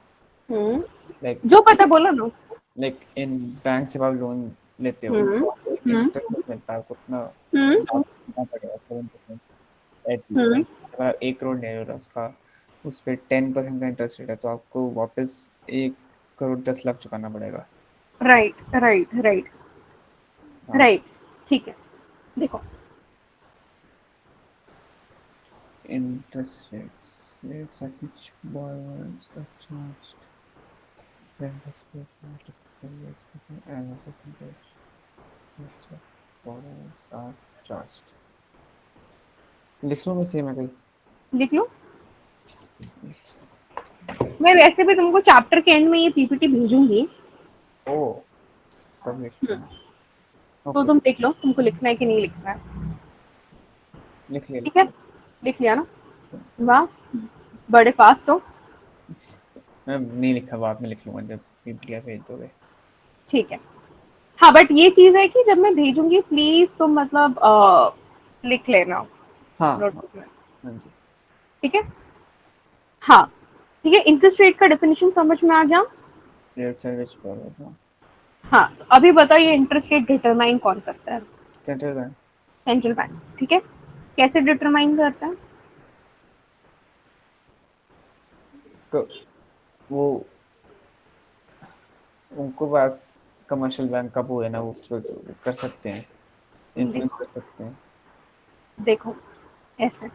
हम्म, लाइक जो पता बोलो ना। लाइक इन बैंक से आप लोन लेते हो हम्म, तो आपको एक हम्म, इंटरेस्ट मिलता है, आपको उतना हम्म, ज्यादा देना पड़ेगा 7%. हम्म, अगर आप 1 करोड़ ले रहे हो उसका, उस पर 10% का इंटरेस्ट रेट है तो आपको वापस 1 करोड़ 10 लाख चुकाना पड़ेगा. राइट, राइट, राइट, हाँ. राइट, ठीक है। देखो, Interest rates at which borrowers are charged. Lenders pay for typical rates and a percentage rates of borrowers are charged. लिख लो मैं सेम है कहीं. लिख लो। मैं वैसे भी तुमको चैप्टर के एंड में ये पीपीटी भेजूंगी, ओ, तब लिख लेना. तो ओके, तुम देख लो तुमको लिखना है कि नहीं लिखना है। लिख लिया, ठीक लिख है, लिया. लिख लिया ना? वाह, बड़े फास्ट हो। मैं नहीं लिखा, बाद में लिख लूंगा जब पीपीटी भेज दोगे. ठीक है। हाँ, बट ये चीज है कि जब मैं भेजूंगी प्लीज तुम मतलब लिख लेना हाँ, हाँ, नोटबुक में। हाँ जी. ठीक है, हाँ, ठीक है। इंटरेस्ट रेट का डेफिनेशन समझ में आ गया? रेट्स एट विच borrowers. हाँ. हाँ, तो अभी बताओ ये इंटरेस्ट रेट डिटरमाइन कौन करता है? Central bank. सेंट्रल बैंक, ठीक है। कैसे डिटरमाइन करता है? वो उनको पास कमर्शियल बैंक का वो है ना, वो कर सकते हैं, इन्फ्लुएंस कर सकते हैं। देखो ऐसे,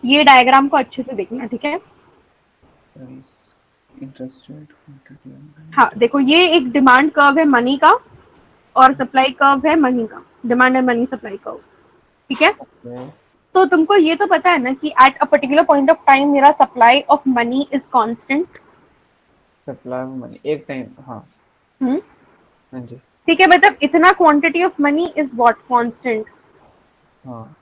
ये डायग्राम को अच्छे से देखना, ठीक है। प्राइस, इंटरेस्ट रेट, क्वांटिटी, हाँ देखो, ये एक डिमांड कर्व है मनी का, और सप्लाई कर्व है मनी का, demand and money supply curve, ठीक है। तो तुमको ये तो पता है ना कि at a particular point of time मेरा supply of money is constant. Supply money एक टाइम, हाँ हाँ जी, ठीक है, मतलब इतना quantity of money is what constant. हाँ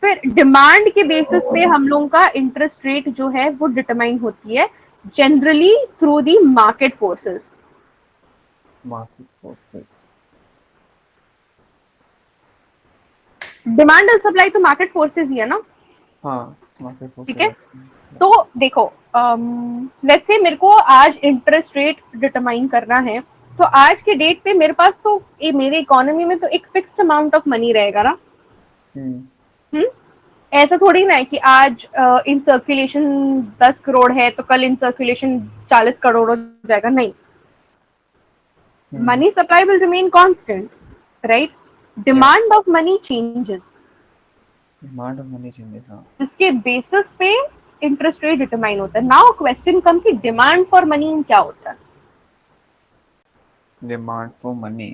फिर डिमांड के बेसिस पे हम लोगों का इंटरेस्ट रेट जो है वो डिटरमाइन होती है generally through the market forces. Market forces. Demand and supply तो मार्केट फोर्सेस ही है ना, हाँ मार्केट ठीक है। फोर्सेस। तो देखो, लेट्स से मेरे को आज इंटरेस्ट रेट डिटरमाइन करना है, तो आज के डेट पे मेरे पास तो मेरे इकोनॉमी में तो एक फिक्स्ड अमाउंट ऑफ मनी रहेगा ना। हम्म ऐसा थोड़ी ना है कि आज इन सर्कुलेशन 10 करोड़ है तो कल इन सर्कुलेशन 40 करोड़ हो जाएगा, नहीं। Money supply will remain constant, right. क्या demand of money changes, demand of money changes, हाँ। जिसके बेसिस पे इंटरेस्ट रेट डिटरमाइन होता है। नाउ क्वेश्चन कम कि डिमांड फॉर मनी क्या होता है। Demand for money,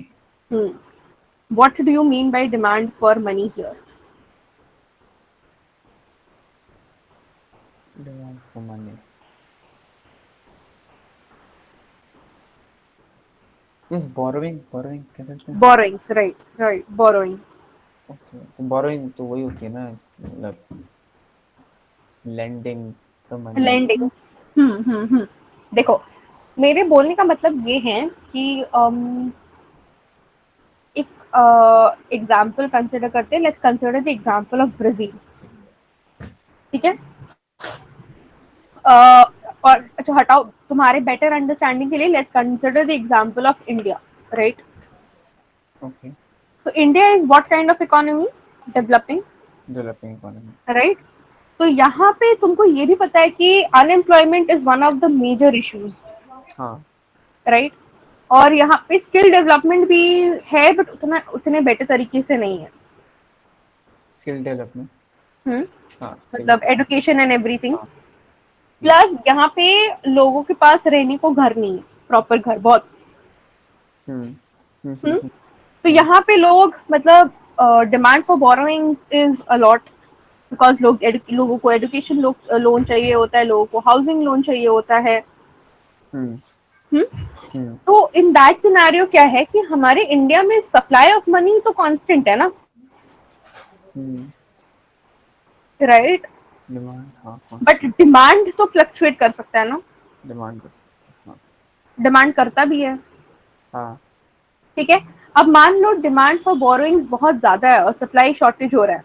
What do you mean by demand for money here? Demand for money means borrowing, borrowing कह सकते हैं। Borrowings, right, right, borrowing. Okay, तो बोरोइंग तो वही होती है ना, मतलब लेंडिंग द मनी। Lending. देखो, मेरे बोलने का मतलब ये है कि एक एग्जाम्पल कंसिडर करते हैं। Let's consider the example of Brazil, ठीक है। और अच्छा हटाओ, तुम्हारे बेटर अंडरस्टैंडिंग के लिए let's consider the example of India, right. Okay, तो India is what kind of economy? Developing, developing economy. Right. तो यहाँ पे तुमको ये भी पता है कि unemployment is one of the major issues, हाँ, राइट। और यहाँ पे स्किल डेवलपमेंट भी है, बट उतना उतने बेटर तरीके से नहीं है। स्किल डेवलपमेंट, हम्म हाँ स्किल, मतलब एजुकेशन एंड एवरीथिंग। हाँ। प्लस यहाँ पे लोगों के पास रहने को घर नहीं है, प्रॉपर घर बहुत। हम्म हम्म हम्म तो यहाँ पे लोग मतलब demand for borrowing is a lot, because लोगों को एजुकेशन लोन चाहिए होता है, लोगों को हाउसिंग लोन चाहिए होता है। हम्म हम्म हम्म तो इन दैट सिनेरियो क्या है कि हमारे इंडिया में सप्लाई ऑफ मनी तो कांस्टेंट है ना, हम्म राइट। डिमांड, हाँ बट कांस्टेंट। डिमांड तो फ्लक्चुएट कर सकता है ना, डिमांड कर सकते हैं, हाँ। डिमांड करता भी है, हाँ ठीक है। अब मान लो डिमांड फॉर बोरोइंग्स बहुत ज्यादा है और सप्लाई शॉर्टेज हो रहा है,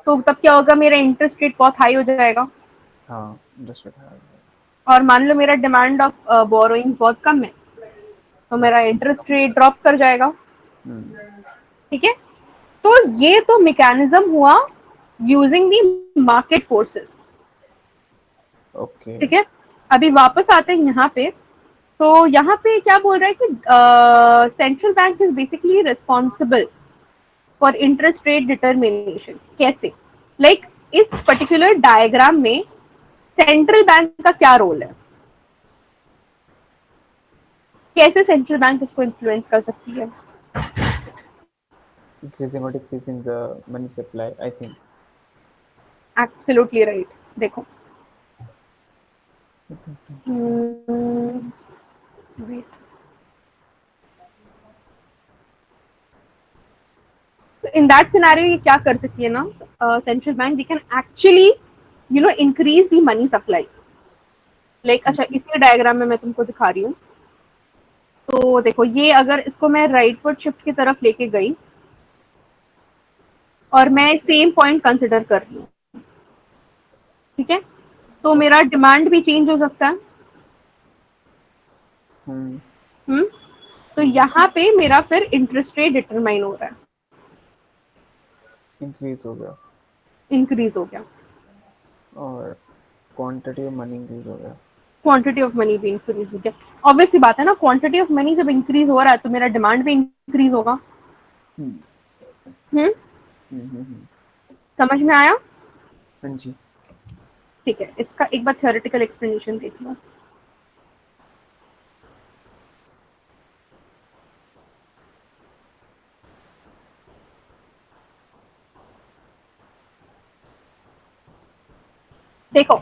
तो तब क्या होगा, मेरा इंटरेस्ट रेट बहुत हाई हो जाएगा। हाँ, इंटरेस्ट रेट है। और मान लो मेरा डिमांड ऑफ बोरोइंग्स बहुत कम है, तो मेरा इंटरेस्ट रेट ड्रॉप कर जाएगा, हम्म ठीक है। तो ये तो मैकेनिज्म हुआ using the market forces, okay, ठीक है। अभी वापस आते हैं यहाँ पे। तो यहाँ पे क्या बोल रहा है कि central bank is basically responsible for interest rate determination. कैसे? लाइक इस पर्टिकुलर डायग्राम में सेंट्रल बैंक का क्या रोल है, कैसे सेंट्रल बैंक इसको इन्फ्लुएंस कर सकती है? increasing or decreasing the money supply, I think. Absolutely right. देखो, इन दैट सिनेरियो ये क्या कर सकती है ना, central bank they can actually increase the money supply. Like अच्छा, इसी डायग्राम में मैं तुमको दिखा रही हूँ। तो देखो, ये अगर इसको मैं राइटवर्ड शिफ्ट की तरफ लेके गई और मैं सेम पॉइंट कंसिडर कर रही हूँ, ठीक है, तो मेरा डिमांड भी चेंज हो सकता है। हम्म हम्म तो हम्म यहाँ पे मेरा फिर इंटरेस्ट रेट डिटरमाइन हो रहा है, इंक्रीज हो गया। इंक्रीज हो गया। और क्वांटिटी ऑफ मनी इंक्रीज हो गया। क्वांटिटी ऑफ मनी भी इंक्रीज हो गया। ऑब्वियस सी बात है ना, क्वांटिटी ऑफ मनी जब इंक्रीज हो रहा है तो मेरा डिमांड भी इंक्रीज होगा। हम्म हम्म, हम्म। समझ में आया? हाँ जी। ठीक है, इसका एक बार थ्योरेटिकल एक्सप्लेनेशन देख लो। देखो,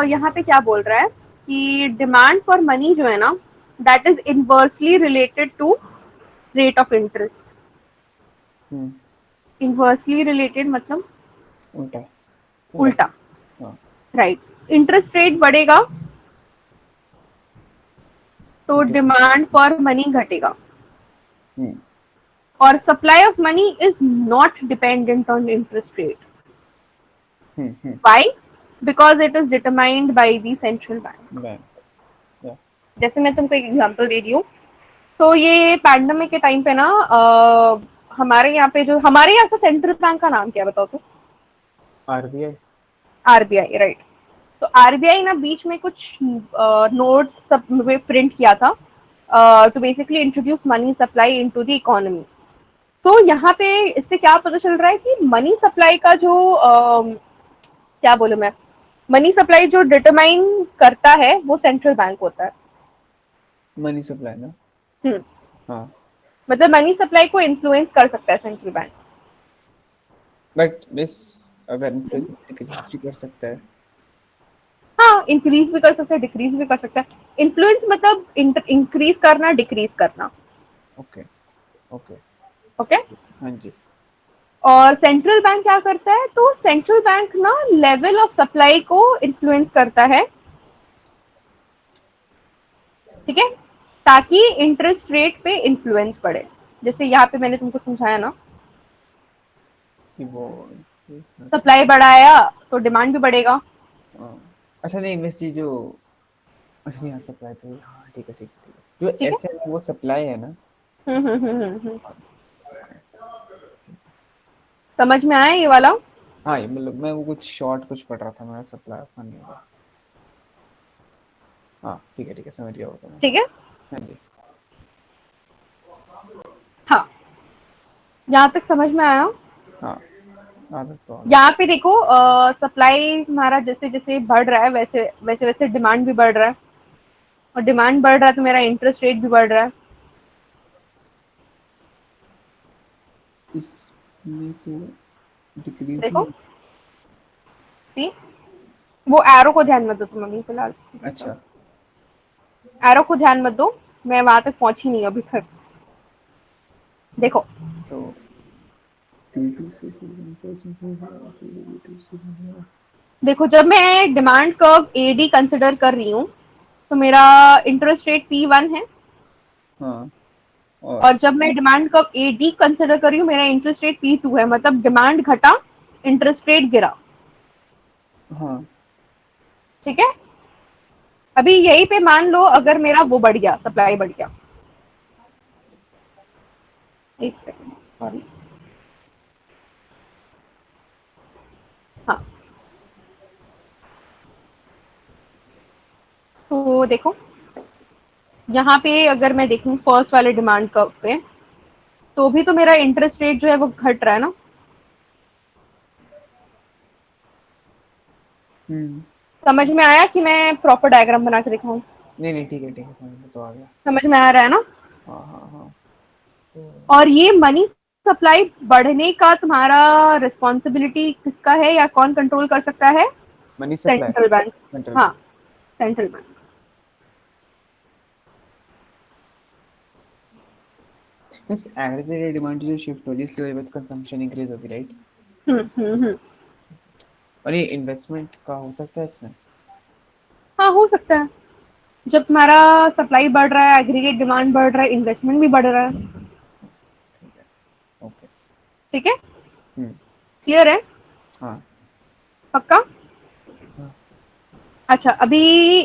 यहाँ पे क्या बोल रहा है कि डिमांड फॉर मनी जो है ना, that is inversely related to rate of interest. Hmm. Inversely related मतलब उल्टा। उल्टा। हाँ। राइट। इंटरेस्ट रेट बढ़ेगा तो डिमांड फॉर मनी घटेगा, हम्म और supply of money is not dependent on interest rate. Hmm. Why? Because it is determined by the central bank. Bank. या। जैसे मैं तुमको एक एग्जांपल दे रही हूँ, तो ये पैंडमिक के टाइम पे ना, हमारे यहाँ पे जो हमारे यहाँ का सेंट्रल बैंक का नाम क्या है बताओ तो? आरबीआई। RBI, right. तो आरबीआई ना बीच में कुछ नोट्स सब प्रिंट किया था to basically introduce money supply into the economy. तो यहाँ पे इससे क्या पता चल रहा है कि मनी सप्लाई का जो क्या बोलूं मैं, मनी सप्लाई जो डिटरमाइन करता है वो सेंट्रल बैंक होता है। मनी सप्लाई ना। हम्म, हाँ। मतलब मनी सप्लाई को इन्फ्लुएंस कर सकता है सेंट्रल बैंक। बट मिस, अगर इन्फ्लेशन डिक्रीज भी कर सकता है। हाँ, इंक्रीज भी कर सकता है, डिक्रीज भी कर सकता है। इन्फ्लुएंस मतलब इंक्रीज करना, डिक्रीज करना। Okay okay. ओके। हाँ जी। और सेंट्रल बैंक क्या करता है, तो सेंट्रल बैंक ना लेवल ऑफ सप्लाई को इन्फ्लुएंस करता है, ठीक है, ताकि इंटरेस्ट रेट पे इन्फ्लुएंस पड़े। जैसे यहाँ पे मैंने तुमको समझाया ना, कि वो। सप्लाई बढ़ाया तो डिमांड भी बढ़ेगा। हाँ। अच्छा नहीं, मिस ये जो, अच्छा नहीं, हाँ सप्लाई तो, हाँ ठीक है ठीक है ठीक है, जो ठीक है। ऐसे वो सप्लाई है ना। हम्म। समझ में आया ये वाला? हाँ ये मतलब मैं वो कुछ शॉर्ट कुछ पढ़ रहा था, मैं सप्लाई ऑफ मनी होगा। हाँ ठीक है समझ गया वो तो मैं। ठीक है। हाँ जी। हाँ, यहाँ तक समझ में आया? हाँ आदत तो आ गई। यहाँ पे देखो, सप्लाई हमारा जैसे जैसे बढ़ रहा है वैसे वैसे वैसे डिमांड भी बढ़ रहा है, और डिमांड बढ़ रहा है तो मेरा इंटरेस्ट रेट भी बढ़ रहा है। इसमें तो डिक्रीज देखो, नहीं। सी, वो एरो को ध्यान मत दो तुम अभी फिलहाल। अच्छा। एरो को ध्यान मत दो, मैं वहां तक पहुंची नहीं अभी तक। देखो, तो P2 से फिर 1% हो जाएगा, फिर B2 से बढ़ेगा। देखो जब मैं डिमांड कर्व एडी कंसिडर कर रही हूँ तो मेरा इंटरेस्ट रेट P1 है, हाँ। और। और जब मैं डिमांड कर्व एडी कंसिडर कर रही हूँ मेरा इंटरेस्ट रेट P2 है, मतलब डिमांड घटा, इंटरेस्ट रेट गिरा। हाँ। ठीक है। अभी यही पे मान लो अगर मेरा वो बढ़ गया, सप्लाई बढ़ गया, एक सेकंड, सॉरी, हाँ, तो देखो यहाँ पे अगर मैं देखूँ फर्स्ट वाले डिमांड कर्व पे, तो भी तो मेरा इंटरेस्ट रेट जो है वो घट रहा है ना। हम्म। समझ में आया कि मैं प्रॉपर डायग्राम बना के दिखाऊं? नहीं ठीक है समझ में तो आ गया। समझ में आ रहा है ना? हाँ तो और ये मनी सप्लाई बढ़ने का तुम्हारा रिस्पॉन्सिबिलिटी किसका है या कौन कंट्रोल कर सकता है? Money supply central bank. Central हाँ, बैंक। Central bank. बस एग्रीगेटेड डिमांड जो शिफ्ट हो रही है इसकी वजह से कंजम्पशन इंक्रीज होगी, राइट। हम्म। और ये इन्वेस्टमेंट का हो सकता है इसमें। हाँ, हो सकता है। जब तुम्हारा सप्लाई बढ़ रहा है, एग्रीगेट डिमांड बढ़ रहा है, इन्वेस्टमेंट भी बढ़ रहा है। ठीक है। ओके। ठीक है, हम्म। क्लियर है? हाँ पक्का? हाँ। अच्छा, अभी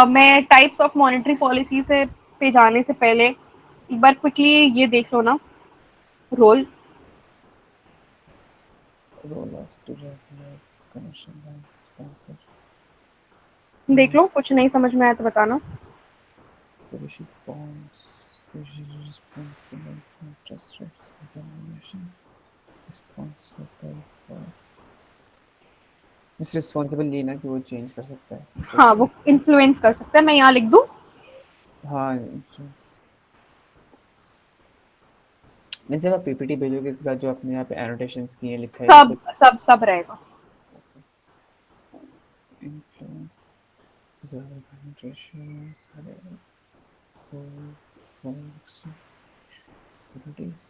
मैं टाइप्स ऑफ मॉनेटरी पॉलिसी से पे जाने से पहले एक बार क्विकली ये देख लो ना, role. Role of the regular. Commission banks banker देख लो, कुछ नहीं समझ में आया तो बताना। issue bonds responsible for interest rate determination responsible for इस रिस्पॉन्सिबल ये ना कि वो चेंज कर सकता है हाँ, इंटरेस्ट वो रेट। इन्फ्लुएंस कर सकता है, मैं यहाँ लिख दूँ? हाँ इंफ्लुएंस। वैसे आप पीपीटी भेजोगे इसके साथ जो अपने यहाँ पे एनोटेशंस किए लिखा है सब कुछ सब सब रहेगा। इन्फ्लुएंस रेशियो सारे सिक्योरिटीज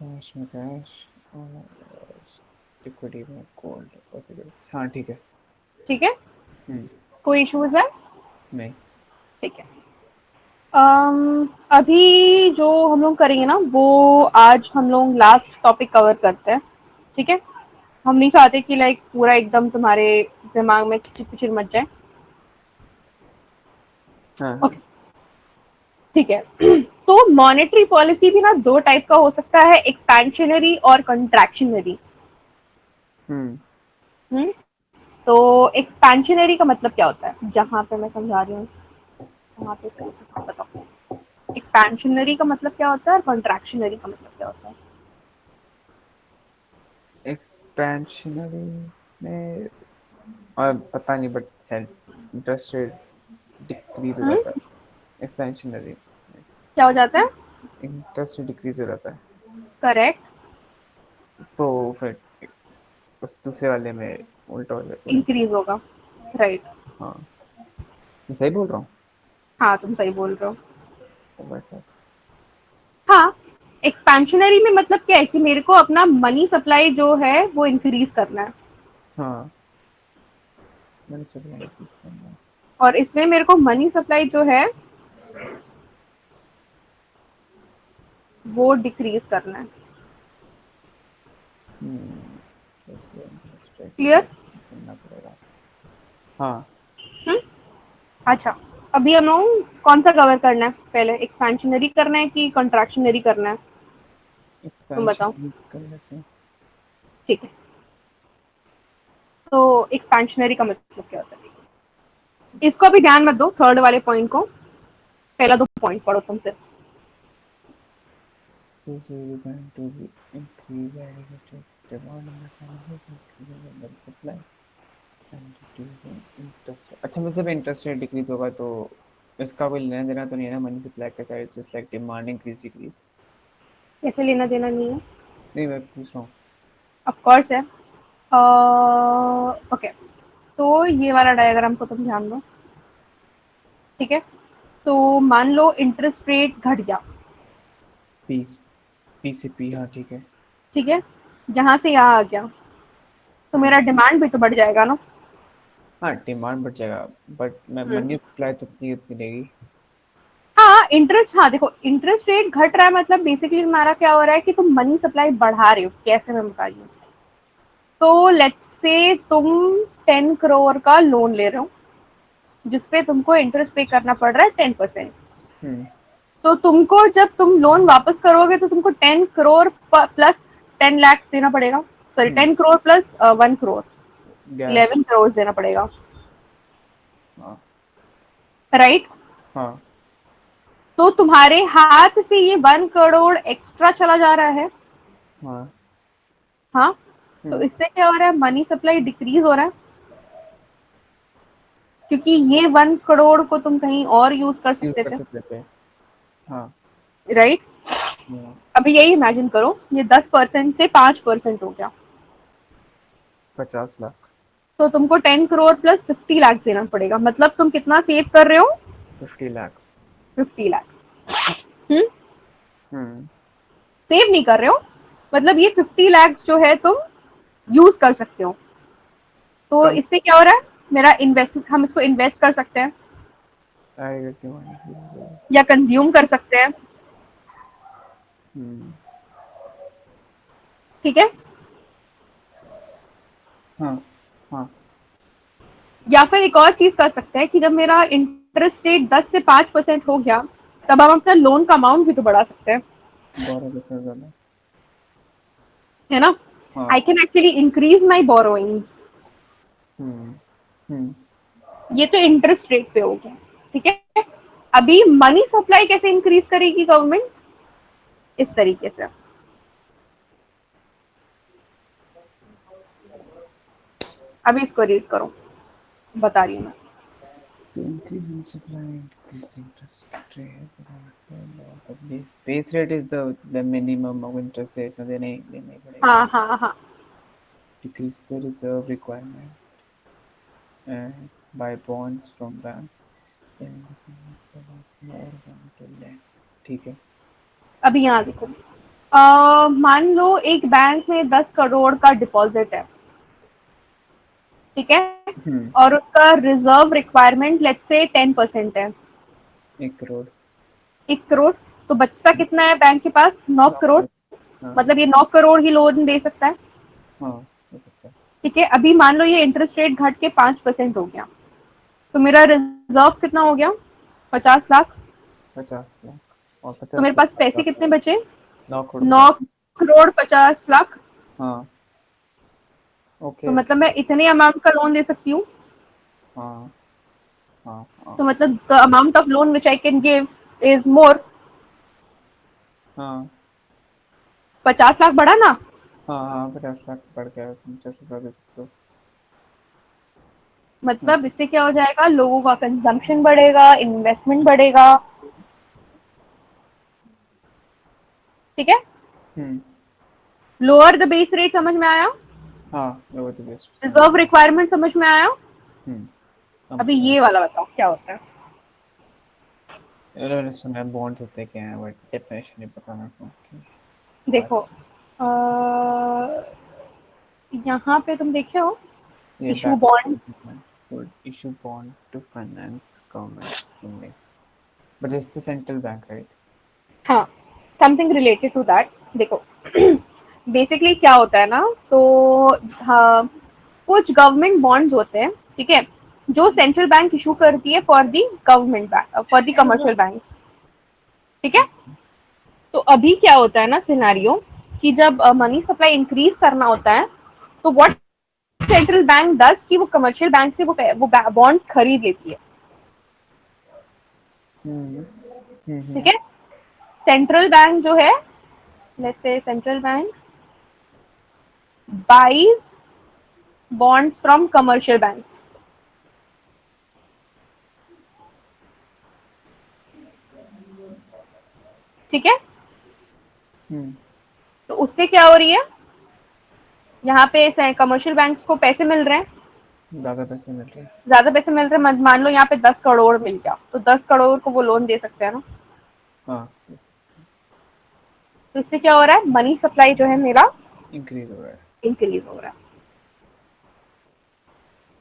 कैश में कैश और इक्विटी में गोल्ड और सिक्योरिटीज। हाँ ठीक है। ठीक है, हम्म। कोई इश्यूज है? नहीं। ठीक है। अभी जो हम लोग करेंगे ना, वो आज हम लोग लास्ट टॉपिक कवर करते हैं, ठीक है? हम नहीं चाहते कि लाइक पूरा एकदम तुम्हारे दिमाग में किचिर पिचिर मच जाए। हाँ हाँ। ओके, ठीक है। तो मॉनेटरी पॉलिसी भी ना दो टाइप का हो सकता है, एक्सपेंशनरी और कंट्रैक्शनरी। हम्म। हम्म तो एक्सपेंशनरी का मतलब क्या होता है, जहां पे मैं समझा रही हूँ वहां पे सही से बताओ। एक्सपेंशनरी का मतलब क्या होता है और कंट्रैक्शनरी का मतलब क्या होता है? एक्सपेंशनरी में और पता नहीं बट शायद इंटरेस्ट रेट डिक्रीज हो हम्म जाता है एक्सपेंशनरी में। क्या हो जाता है? इंटरेस्ट डिक्रीज हो जाता है करेक्ट। तो फिर उस दूसरे वाले में उल्टा हो जाता है। इंक्रीज होगा, राइट। हाँ मैं सही बोल रहा हूँ। हाँ, तुम सही बोल रहे हो। तो वैसा। हाँ, एक्सपेंशनरी में मतलब क्या है कि मेरे को अपना मनी सप्लाई जो है वो इंक्रीज करना है, हाँ मैंने सब इंक्रीज करना है। और इसमें मेरे को मनी सप्लाई जो है वो डिक्रीज करना है। तो इसलिए इंटरेस्ट रेट को क्लियर? increase करना पड़ेगा। हाँ। अच्छा, अभी हम लोग कौन सा कवर करना है, पहले एक्सपेंशनरी करना है कि कंट्रैक्शनरी करना है? तुम बताओ। एक्सपेंशन कर लेते हैं। ठीक है, तो एक्सपेंशनरी का मतलब क्या होता है? इसको अभी ध्यान मत दो, थर्ड वाले पॉइंट को, पहला दो पॉइंट पढ़ो तुम सिर्फ। This is designed to be increase aggregated demand in the economy by increasing the money supply and reducing interest rate। अच्छा मतलब इंटरेस्ट रेट डिक्रीज होगा तो इसका कोई लेना देना तो नहीं है ना मनी सप्लाई के side just like demand increase decrease. कैसे लेना देना नहीं है? नहीं मैं पूछ रहा हूँ। ऑफ कोर्स है। ओके, तो ये वाला डायग्राम को तुम ध्यान दो, ठीक है? तो मान लो इंटरेस्ट रेट घट गया, पी पी से पी हाँ ठीक है। ठीक है? जहां से यहाँ आ गया, तो मेरा हम्म। डिमांड भी तो बढ़ जाएगा ना। हाँ डिमांड बढ़ जाएगा बट मैं मनी सप्लाई तो उतनी उतनी रहेगी। हाँ, इंटरेस्ट, हाँ देखो, इंटरेस्ट रेट घट रहा है मतलब बेसिकली तुम्हारा क्या हो रहा है कि तुम मनी सप्लाई बढ़ा रहे हो। कैसे, मैं बता रही हूँ। तो लेट्स से तुम 10 करोड़ का लोन ले रहे हो, जिसपे तुमको इंटरेस्ट पे करना पड़ रहा है 10%। हम्म। तो तुमको जब तुम लोन वापस करोगे तो तुमको 10 करोड़ प्लस 10 लाख देना पड़ेगा। सॉरी, हम्म। 10 करोड़ प्लस 1 करोड़, 11। 11 करोड़ देना पड़ेगा, हाँ। राइट? हाँ। तो तुम्हारे हाथ से ये 1 करोड़ एक्स्ट्रा चला जा रहा है। हाँ। हाँ, तो हम्म। इससे क्या हो रहा है, मनी सप्लाई डिक्रीज हो रहा है, क्योंकि ये 1 करोड़ को तुम कहीं और यूज कर यूज सकते कर थे, सकते थे। हाँ। राइट? हाँ, अभी यही इमेजिन करो, ये 10% से 5% हो गया, 50 लाख। तो तुमको 10 करोड़ प्लस 50 लाख देना पड़ेगा। मतलब तुम कितना सेव कर रहे हो? 50 lakhs। 50 लाख। हम्म हम्म। सेव नहीं कर रहे हो, मतलब ये 50 लाख जो है तुम यूज कर सकते हो। तो कम इससे क्या हो रहा है, मेरा इन्वेस्ट, हम इसको इन्वेस्ट कर सकते हैं आएगा क्यों आएगा। या कंज्यूम कर सकते हैं, हम्म। ठीक है? हाँ। हाँ। या फिर एक और चीज कर सकते हैं कि जब मेरा इंटरेस्ट रेट 10 से 5% हो गया, तब हम अपना लोन का अमाउंट भी तो बढ़ा सकते हैं, 12% ज़्यादा। है ना? हाँ। I can actually increase my borrowings. Hmm. Hmm. ये तो इंटरेस्ट रेट पे हो गया, ठीक है। अभी मनी सप्लाई कैसे इंक्रीज करेगी गवर्नमेंट? इस तरीके से। अभी इसको रीड करो, बता रही हूँ मैं। To increase money supply, increase the interest rate. The base rate is the minimum of interest rate. No, देने पड़ेगा. हाँ हाँ हाँ। Decrease the reserve requirement and buy bonds from banks. Then more money to lend. ठीक है. अभी यहाँ देखो, मान लो एक बैंक में 10 करोड़ का डिपॉजिट है, ठीक है, हम्म. और उसका रिजर्व रिक्वायरमेंट लेट्स से 10% है। 1 करोड़. 1 करोड़, तो बचता कितना है बैंक के पास? 9 करोड़। 9 करोड़. हाँ. मतलब ये 9 करोड़ ही लोन दे सकता है, हाँ, हो सकता है. ठीक है। अभी मान लो ये इंटरेस्ट रेट घट के 5% हो गया, तो मेरा रिजर्व कितना हो गया? 50 लाख। 50 लाख. और तो पचास मेरे पास लाख पैसे का कितने बचे? 9 करोड़ नौ 50. करोड़ 50 लाख। हाँ. तो ओके. मतलब मैं इतने अमाउंट का लोन दे सकती हूँ। हाँ. हाँ. हाँ. तो मतलब the amount of loan which I can give is more. हाँ. 50 लाख बढ़ा ना? हाँ. हाँ, 50 लाख बढ़ गया. तुम 50 लाख दे सकते हो. हाँ. मतलब इससे क्या हो जाएगा, लोगों का कंजम्पशन बढ़ेगा, इन्वेस्टमेंट बढ़ेगा, ठीक है। हम्म. लोअर द बेस रेट, समझ में आया? हाँ, लोअर द बेस्ट समझ. रिजर्व रिक्वायरमेंट समझ में आया? हम्म. अभी अब ये वाला बताओ क्या होता है। मैंने सुना है बॉन्ड्स होते क्या हैं, बट डेफिनेशन नहीं पता मेरे को कि देखो, यहाँ पे तुम देखे हो ये issue back bond. would issue bond to finance government spending, but it's the central bank, right? हाँ, समथिंग रिलेटेड टू दैट। देखो, बेसिकली क्या होता है ना, सो हाँ, कुछ गवर्नमेंट बॉन्ड्स होते हैं, ठीक है, जो सेंट्रल बैंक इशू करती है for the government bank, for the commercial banks, ठीक है। तो अभी क्या होता है ना सिनेरियो, कि जब मनी सप्लाई इंक्रीज करना होता है, तो व्हाट सेंट्रल बैंक दस कि वो कमर्शियल बैंक से वो बॉन्ड खरीद लेती है, हम्म. ठीक हम्म. है। सेंट्रल बैंक जो है, let's say central bank buys bonds from commercial banks, ठीक है। हम्म. तो उससे क्या हो रही है, यहाँ पे कमर्शियल बैंक्स को पैसे मिल रहे हैं, ज्यादा पैसे मिल रहे हैं. ज्यादा पैसे मिल रहे हैं। मान लो यहाँ पे 10 करोड़ मिल गया, तो 10 करोड़ को वो लोन दे सकते हैं ना। हाँ, तो इससे क्या हो रहा है, मनी सप्लाई जो है मेरा इंक्रीज हो रहा है. इंक्रीज हो रहा है।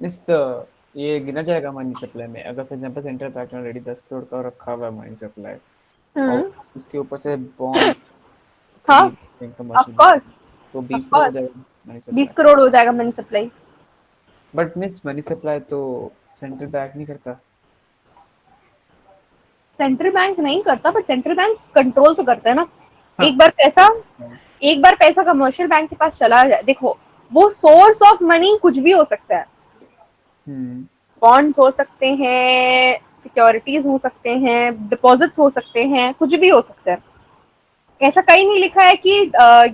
मीन्स द ये गिना जाएगा मनी सप्लाई में, अगर फॉर एग्जांपल सेंट्रल बैंक ने ऑलरेडी 10 करोड़ का रखा हुआ है मनी सप्लाई, और हम्म। उसके ऊपर से बॉन्ड्स हाँ, खरीद ऑफ कमर्शियल बैंक, कोर्स, तो ऑफ 20 करोड़ हो कोर्स, जाएगा मनी 20 सप्लाई. करोड़ हो जाएगा money supply. But miss money supply तो सेंट्रल बैंक नहीं करता. सेंट्रल बैंक नहीं करता, बट सेंट्रल बैंक कंट्रोल तो करता है ना। हाँ. एक बार पैसा एक बार पैसा कमर्शियल बैंक के पास चला जाए, देखो, वो सोर्स ऑफ मनी कुछ भी हो सकता है। हम्म. बॉन्ड्स हो सकते हैं, सिक्योरिटीज हो सकते हैं, डिपॉजिट्स हो सकते हैं, कुछ भी हो सकता है। ऐसा कहीं नहीं लिखा है कि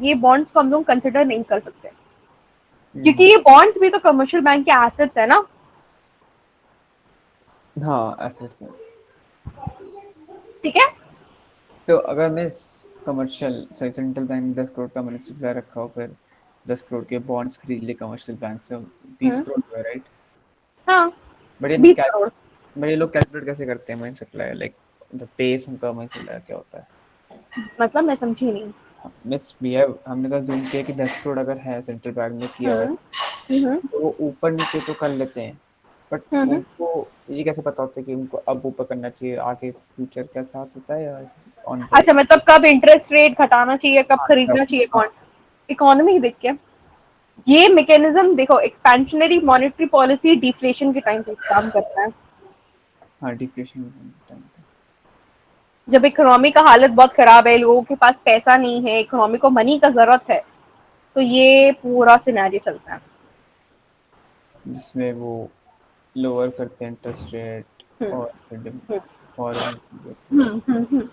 ये बॉन्ड्स को हम लोग कंसिडर नहीं कर सकते, क्योंकि हम्म. ये बॉन्ड्स भी तो कमर्शियल बैंक के एसेट्स है ना, हाँ, एसेट्स है. ठीक है। तो अगर मैं कमर्शियल सॉरी सेंट्रल बैंक ने 10 करोड़ का मनी सप्लाई रखा हो, फिर 10 करोड़ के बॉन्ड्स खरीद लिए कमर्शियल बैंक से, 20 करोड़ हुआ, राइट? हाँ, बट ये 20 करोड़। बट ये लोग कैलकुलेट कैसे करते हैं money supply, like the base उनका मनी सप्लाई क्या होता है? मतलब मैं समझी नहीं। मिस भी है, हमने तो जूम किया कि 10 करोड़ अगर है सेंट्रल बैंक ने किया हुआ है, हम्म हम्म तो वो ऊपर नीचे तो कर लेते हैं, बट हम्म। उनको ये कैसे पता होता है कि उनको अब ऊपर करना चाहिए, आगे फ्यूचर के साथ होता है या ऑन द वे? अच्छा, मतलब कब इंटरेस्ट रेट घटाना चाहिए, कब हाँ, खरीदना चाहिए बॉन्ड, इकोनॉमी देख के। ये मैकेनिज्म देखो, एक्सपेंशनरी मॉनेटरी पॉलिसी डिफ्लेशन के टाइम पे काम करता है। हाँ, डिप्रेशन टाइम पे. जब इकोनॉमी का हालत बहुत खराब है, लोगों के पास पैसा नहीं है, इकोनॉमी को मनी का जरूरत है, तो ये पूरा सिनेरियो चलता है। जिसमें वो लोअर करते हैं इंटरेस्ट रेट हम्म और फिर हम्म फॉरेन देते हैं। हम्म।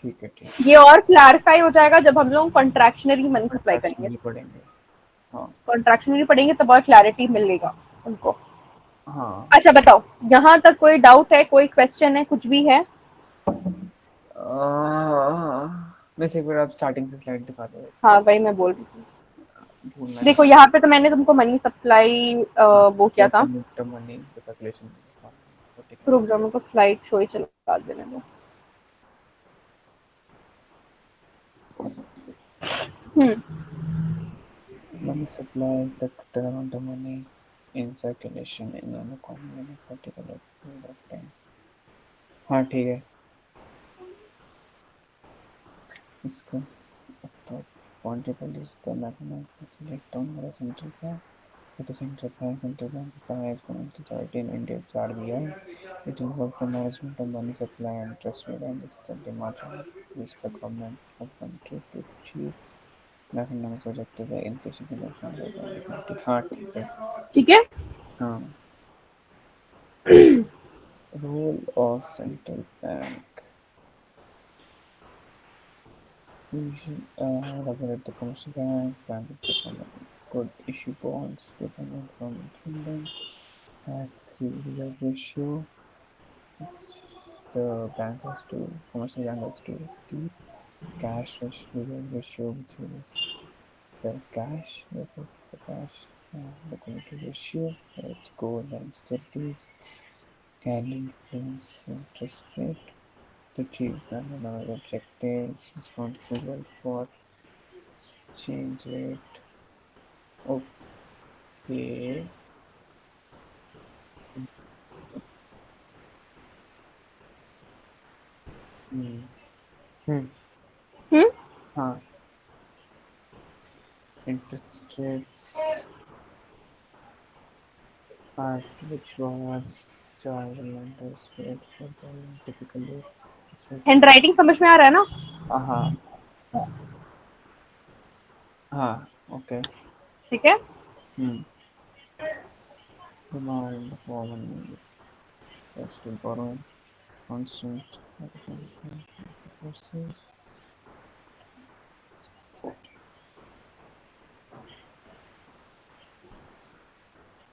ठीक है ठीक ये और क्लैरिफाई हो जाएगा जब हम लोग कॉन्ट्रैक्शनरी मनी है, सप्लाई करेंगे। नहीं पढ़ेंगे। हाँ कॉन्ट्रैक्शनरी पढ़ेंगे तब और क्लैरिटी मिलेगा उनको। हाँ। अच्छा बताओ, यहाँ तक कोई डाउट है, कोई क्वेश्चन है, कुछ भी है? वैसे एक बार आप स्टार्टिंग से स्लाइड दिखा दो, हाँ वही मैं बोल रही थी। ढूंढना नहीं। देखो यहाँ पे तो मैंने तुमको मनी सप्लाई हाँ, वो किया था। Total inter money the circulation. हाँ वर्टिकल। रुक जाओ, मेरे को स्लाइड शो ही चला देने दो। हम्म Money supply is the total amount of money in circulation in an economy in a particular period of time. हाँ ठीक है, इसको तो quantable is the mathematical select down by the central bank. It is central bank is the highest financial authority in India, it's RBI. It involves the management of money supply and interest rate and is the demand used by government of country to achieve economic objectives like inflation, consumption, and equality. हाँ ठीक है। ठीक है। हाँ, role of central bank. Usually, regulate the commercial bank. Bank of Japan could issue bonds to finance government spending. Has three reserve ratio. The bank has to commercial bank has to keep reserve ratio, which is the cash, that's it, the cash, liquidity ratio, it's gold and securities, can influence interest rate to achieve economic objectives, responsible for exchange rate. Okay. Hmm. Hmm. हम्म हाँ, interest rates at which was charged lenders paid for the loan typically hand specific. Writing समझ में आ रहा है ना? हाँ हाँ okay. ठीक है। Hmm. Demand for money, cost of borrowing, constant forces.